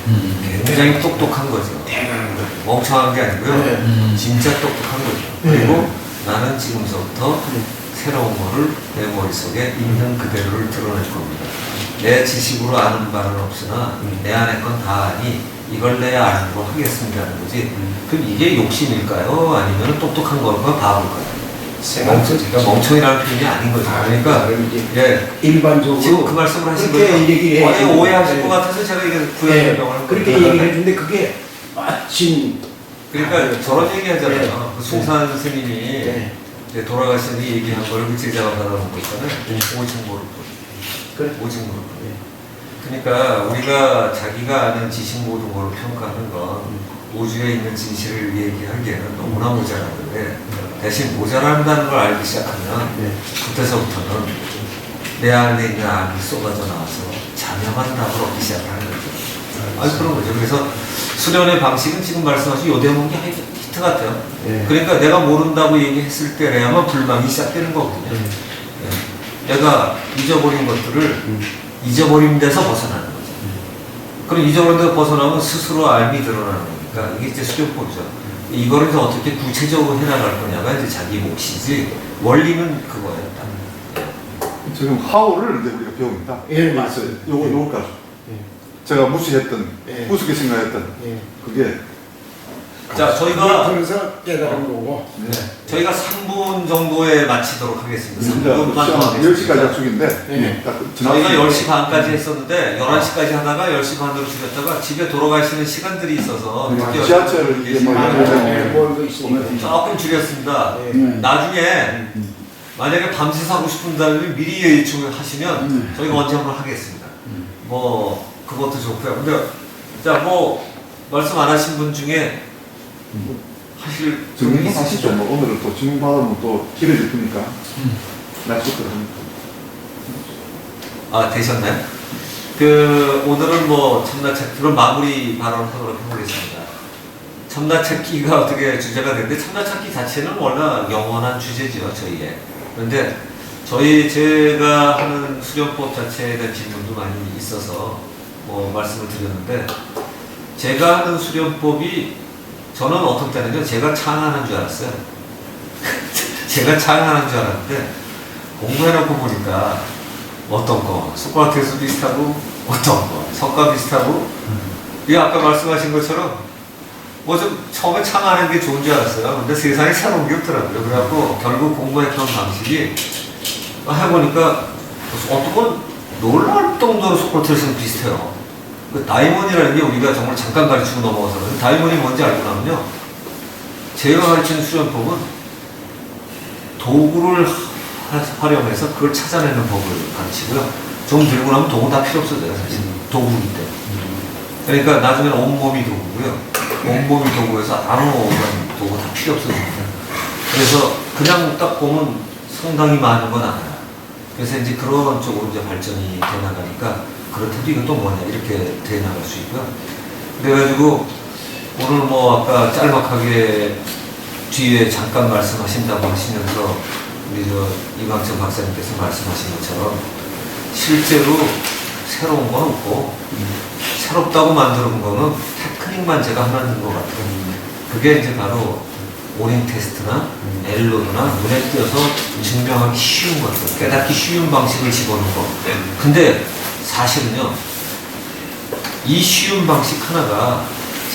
Speaker 1: 굉장히 똑똑한 거죠.
Speaker 3: 대단한 거예요.
Speaker 1: 멍청한 게 아니고요.
Speaker 3: 네.
Speaker 1: 진짜 똑똑한 거죠.
Speaker 3: 네.
Speaker 1: 그리고 나는 지금서부터 새로운 거를 내 머릿속에 있는 그대로를 드러낼 겁니다. 내 지식으로 아는 바는 없으나 내 안에 건 다 아니 이걸 내 아는 걸 하겠습니다 하는 거지. 그럼 이게 욕심일까요? 아니면 똑똑한 걸까? 바보일까요? 멍청이라는 표현이 아닌 거죠. 그러니까 예,
Speaker 3: 일반적으로
Speaker 1: 지금 그 말씀을 하신 거죠.
Speaker 3: 그렇게 얘기를
Speaker 1: 거의
Speaker 3: 해요.
Speaker 1: 오해하실
Speaker 3: 네.
Speaker 1: 것 같아서 제가 이게
Speaker 3: 네.
Speaker 1: 구현설명을
Speaker 3: 그렇게 얘기를 해주는데 그게 마침
Speaker 1: 그러니까 저런 얘기 하잖아요.
Speaker 3: 네.
Speaker 1: 그 송산 스님이
Speaker 3: 네.
Speaker 1: 이제 돌아가신 뒤 얘기한 걸 그 제자가 받아본 거 있잖아요.
Speaker 3: 네.
Speaker 1: 오직 모를 뿐.
Speaker 3: 그래.
Speaker 1: 오직 모를 뿐.
Speaker 3: 네.
Speaker 1: 그러니까 우리가 자기가 아는 지식 모든 걸 평가하는 건 우주에 있는 진실을 얘기하기에는 너무나 모자라는데 대신 모자란다는 걸 알기 시작하면
Speaker 3: 네.
Speaker 1: 그때서부터는 내 안에 있는 암이 쏟아져 나와서 자명한 답을 얻기 시작하는 거죠. 아니 그런 거죠. 그래서 수련의 방식은 지금 말씀하신 요 대목이 히트 같아요.
Speaker 3: 네.
Speaker 1: 그러니까 내가 모른다고 얘기했을 때래야만 불망이 시작되는 거거든요.
Speaker 3: 네.
Speaker 1: 내가 잊어버린 것들을 잊어버린 데서 벗어나는 거죠. 그럼 잊어버린 데서 벗어나면 스스로 알미 드러나는 거니까 이게 이제 수련법이죠. 이거를 이제 어떻게 구체적으로 해나갈 거냐가 이제 자기 몫이지 원리는 그거예요.
Speaker 4: 지금 하오를 이제 우리가 배웁니다.
Speaker 3: 예, 맞아요.
Speaker 4: 요거까지.
Speaker 3: 예.
Speaker 4: 제가 무시했던,
Speaker 3: 예.
Speaker 4: 우습게 생각했던
Speaker 3: 예.
Speaker 4: 그게
Speaker 1: 자, 저희가
Speaker 3: 그래서 깨달은 거고.
Speaker 4: 네.
Speaker 1: 저희가 3분 정도에 마치도록 하겠습니다.
Speaker 4: 진짜
Speaker 1: 3분만 더
Speaker 4: 시간
Speaker 1: 하겠습니다.
Speaker 4: 10시까지 약속인데
Speaker 3: 네.
Speaker 4: 딱
Speaker 1: 저희가
Speaker 4: 지나가면
Speaker 1: 10시 반까지 했었는데 11시까지 하다가 10시 반으로 줄였다가 집에 돌아가시는 시간들이 있어서 늦게
Speaker 4: 지하철을 이제 뭐
Speaker 1: 계시면
Speaker 4: 네.
Speaker 3: 뭘도 있으니까.
Speaker 1: 조금 줄였습니다.
Speaker 3: 네.
Speaker 1: 나중에 만약에 밤새 사고 싶은다면 미리 예측을 하시면 저희가 언제 한번 하겠습니다. 뭐 그것도 좋고요. 근데 자 뭐 말씀 안 하신 분 중에 하실
Speaker 4: 질문
Speaker 1: 분이
Speaker 4: 하시죠.
Speaker 1: 있으시죠?
Speaker 4: 뭐 오늘은 또 질문 받으면 또 길어질 테니까 약속을 합니다.
Speaker 1: 아 되셨나요? 그 오늘은 뭐 참나찾기로 마무리 발언하도록 해보겠습니다. 참나찾기가 어떻게 주제가 되는데 참나찾기 자체는 워낙 영원한 주제지요 저희의. 그런데 제가 하는 수련법 자체에 대한 질문도 많이 있어서 뭐 말씀을 드렸는데 제가 하는 수련법이 저는 어떤 때는요 제가 창안한 줄 알았어요. 제가 창안한 줄 알았는데 공부해놓고 보니까 어떤 거 소크라테스 비슷하고 어떤 거 석가 비슷하고 이 아까 말씀하신 것처럼 뭐 좀 처음에 창안한 게 좋은 줄 알았어요. 근데 세상에 새로운 게 없더라고요. 그래갖고 결국 공부했던 방식이 해보니까 어떤 건 놀랄 정도로 소크라테스는 비슷해요. 그 다이몬이라는 게 우리가 정말 잠깐 가르치고 넘어가서 그런데 다이몬이 뭔지 알고 나면요 제가 가르치는 수련법은 도구를 활용해서 그걸 찾아내는 법을 가르치고요. 좀 들고 나면 도구 다 필요 없어져요, 사실. 도구이기 때문에. 그러니까 나중에는 온몸이 도구고요. 온몸이 도구에서 아무런 도구 다 필요 없어집니다. 그래서 그냥 딱 보면 상당히 많은 건 알아요. 그래서 이제 그런 쪽으로 이제 발전이 돼 나가니까 그렇다고 이건 또 뭐냐 이렇게 돼 나갈 수 있고요. 그래가지고 오늘 뭐 아까 짤막하게 뒤에 잠깐 말씀하신다고 하시면서 우리 저 이광철 박사님께서 말씀하신 것처럼 실제로 새로운 건 없고 새롭다고 만드는 거는 테크닉만 제가 하나 넣은 것 같아요. 그게 이제 바로 오링 테스트나 엘로드나 눈에 띄어서 증명하기 쉬운 것들, 깨닫기 쉬운 방식을 집어넣은 거. 근데 사실은요, 이 쉬운 방식 하나가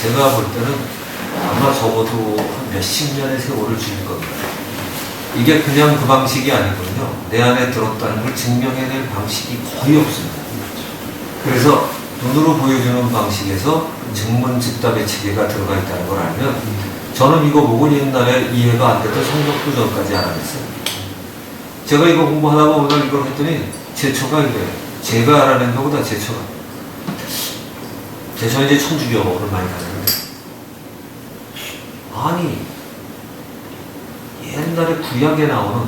Speaker 1: 제가 볼 때는 아마 적어도 한 몇십 년의 세월을 줄일 겁니다. 이게 그냥 그 방식이 아니거든요. 내 안에 들었다는 걸 증명해낼 방식이 거의 없습니다. 그래서 눈으로 보여주는 방식에서 증문즉답의 체계가 들어가 있다는 걸 알면 저는 이거 보고 옛날에 이해가 안 됐던 성적도전까지 알아냈어요. 제가 이거 공부하다 보면 이걸 했더니 제초가 이래요. 제가 알아낸 것보다 제초가. 제가 이제 천주교를 많이 다녔는데 아니 옛날에 구약에 나오는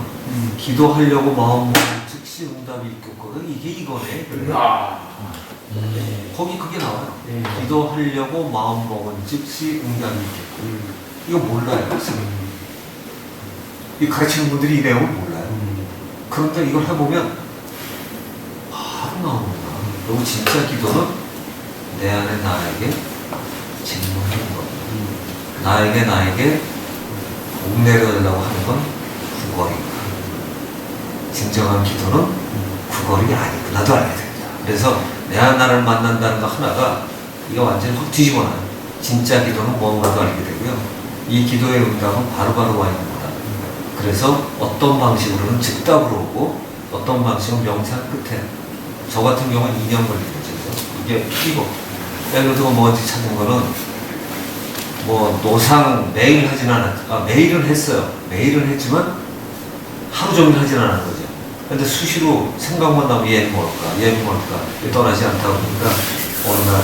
Speaker 1: 기도하려고 마음 먹은 즉시 응답이 있겠거든. 이게 이거네. 거기 그게 나와요. 기도하려고 마음 먹은 즉시 응답이 있겠고. 이거 몰라요. 이 가르치는 분들이 이 내용을 몰라요. 그런데 이걸 해보면 바로 나오는구나. 그리고 진짜 기도는 내 안에 나에게 질문하는 겁니다. 나에게 목 내려달라고 하는 건 구걸이구나. 진정한 기도는 구걸이 아니구나도 알게 됩니다. 그래서 내가 나를 만난다는 거 하나가 이거 완전히 확 뒤집어놔요. 진짜 기도는 뭔가도 알게 되고요. 이 기도의 응답은 바로바로 와 있는 거다. 그래서 어떤 방식으로는 즉답으로 오고 어떤 방식은 명상 끝에 저 같은 경우는 2년 걸린 거죠. 이게 이거 예를 들어 뭔지 찾는 거는 뭐 노상 매일 하진 매일은 했어요. 매일은 했지만 하루 종일 하진 않은 거죠. 근데 수시로 생각만 나면 얘는 뭘까 떠나지 않다 보니까 어느 날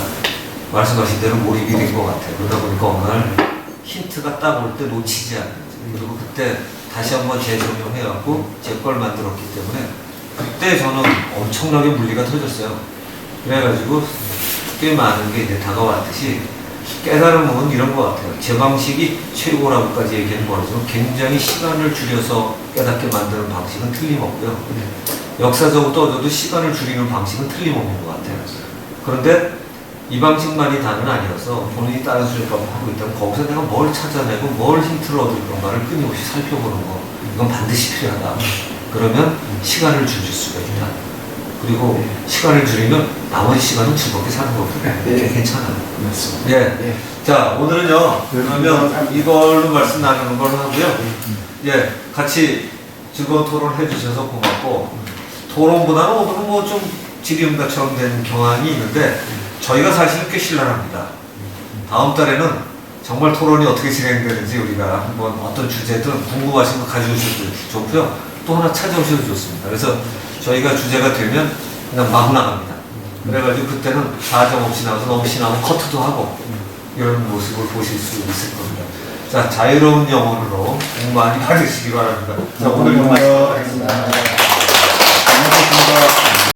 Speaker 1: 말씀하신 대로 몰입이 된 것 같아요. 그러다 보니까 어느 날 힌트가 딱 올 때 놓치지 않는 거죠. 그리고 그때 다시 한번 재조명해갖고 제 걸 만들었기 때문에 그때 저는 엄청나게 물리가 터졌어요. 그래가지고 꽤 많은 게 이제 다가왔듯이 깨달음은 이런 것 같아요. 제 방식이 최고라고까지 얘기하는 거지만 굉장히 시간을 줄여서 깨닫게 만드는 방식은 틀림없고요. 역사적으로 떠져도 시간을 줄이는 방식은 틀림없는 것 같아요. 그런데 이 방식만이 다는 아니어서 본인이 다른 수준값을 하고 있다면 거기서 내가 뭘 찾아내고 뭘 힌트를 얻을 건가를 끊임없이 살펴보는 거 이건 반드시 필요하다. 그러면 시간을 줄일 수가 있다. 그리고 시간을 줄이면 나머지 시간은 즐겁게 사는 거거든요. 괜찮아요.
Speaker 3: 맞습니다.
Speaker 1: 예. 자, 오늘은요, 그러면 이걸로 말씀 나누는 걸 하고요. 예, 같이 즐거운 토론을 해주셔서 고맙고, 토론보다는 오늘은 뭐 좀 질의응답처럼 된 경향이 있는데, 저희가 사실은 꽤 신랄합니다. 다음 달에는 정말 토론이 어떻게 진행되는지 우리가 한번 어떤 주제든 궁금하신 거 가져오셔도 좋고요. 또 하나 찾아오셔도 좋습니다. 그래서 저희가 주제가 되면 그냥 막 나갑니다. 그래가지고 그때는 사정 없이 나와서 너무 신나면 커트도 하고 이런 모습을 보실 수 있을 겁니다. 자, 자유로운 영혼으로 복 많이 받으시기 바랍니다. 자, 오늘 말씀 하겠습니다.
Speaker 4: 고맙습니다.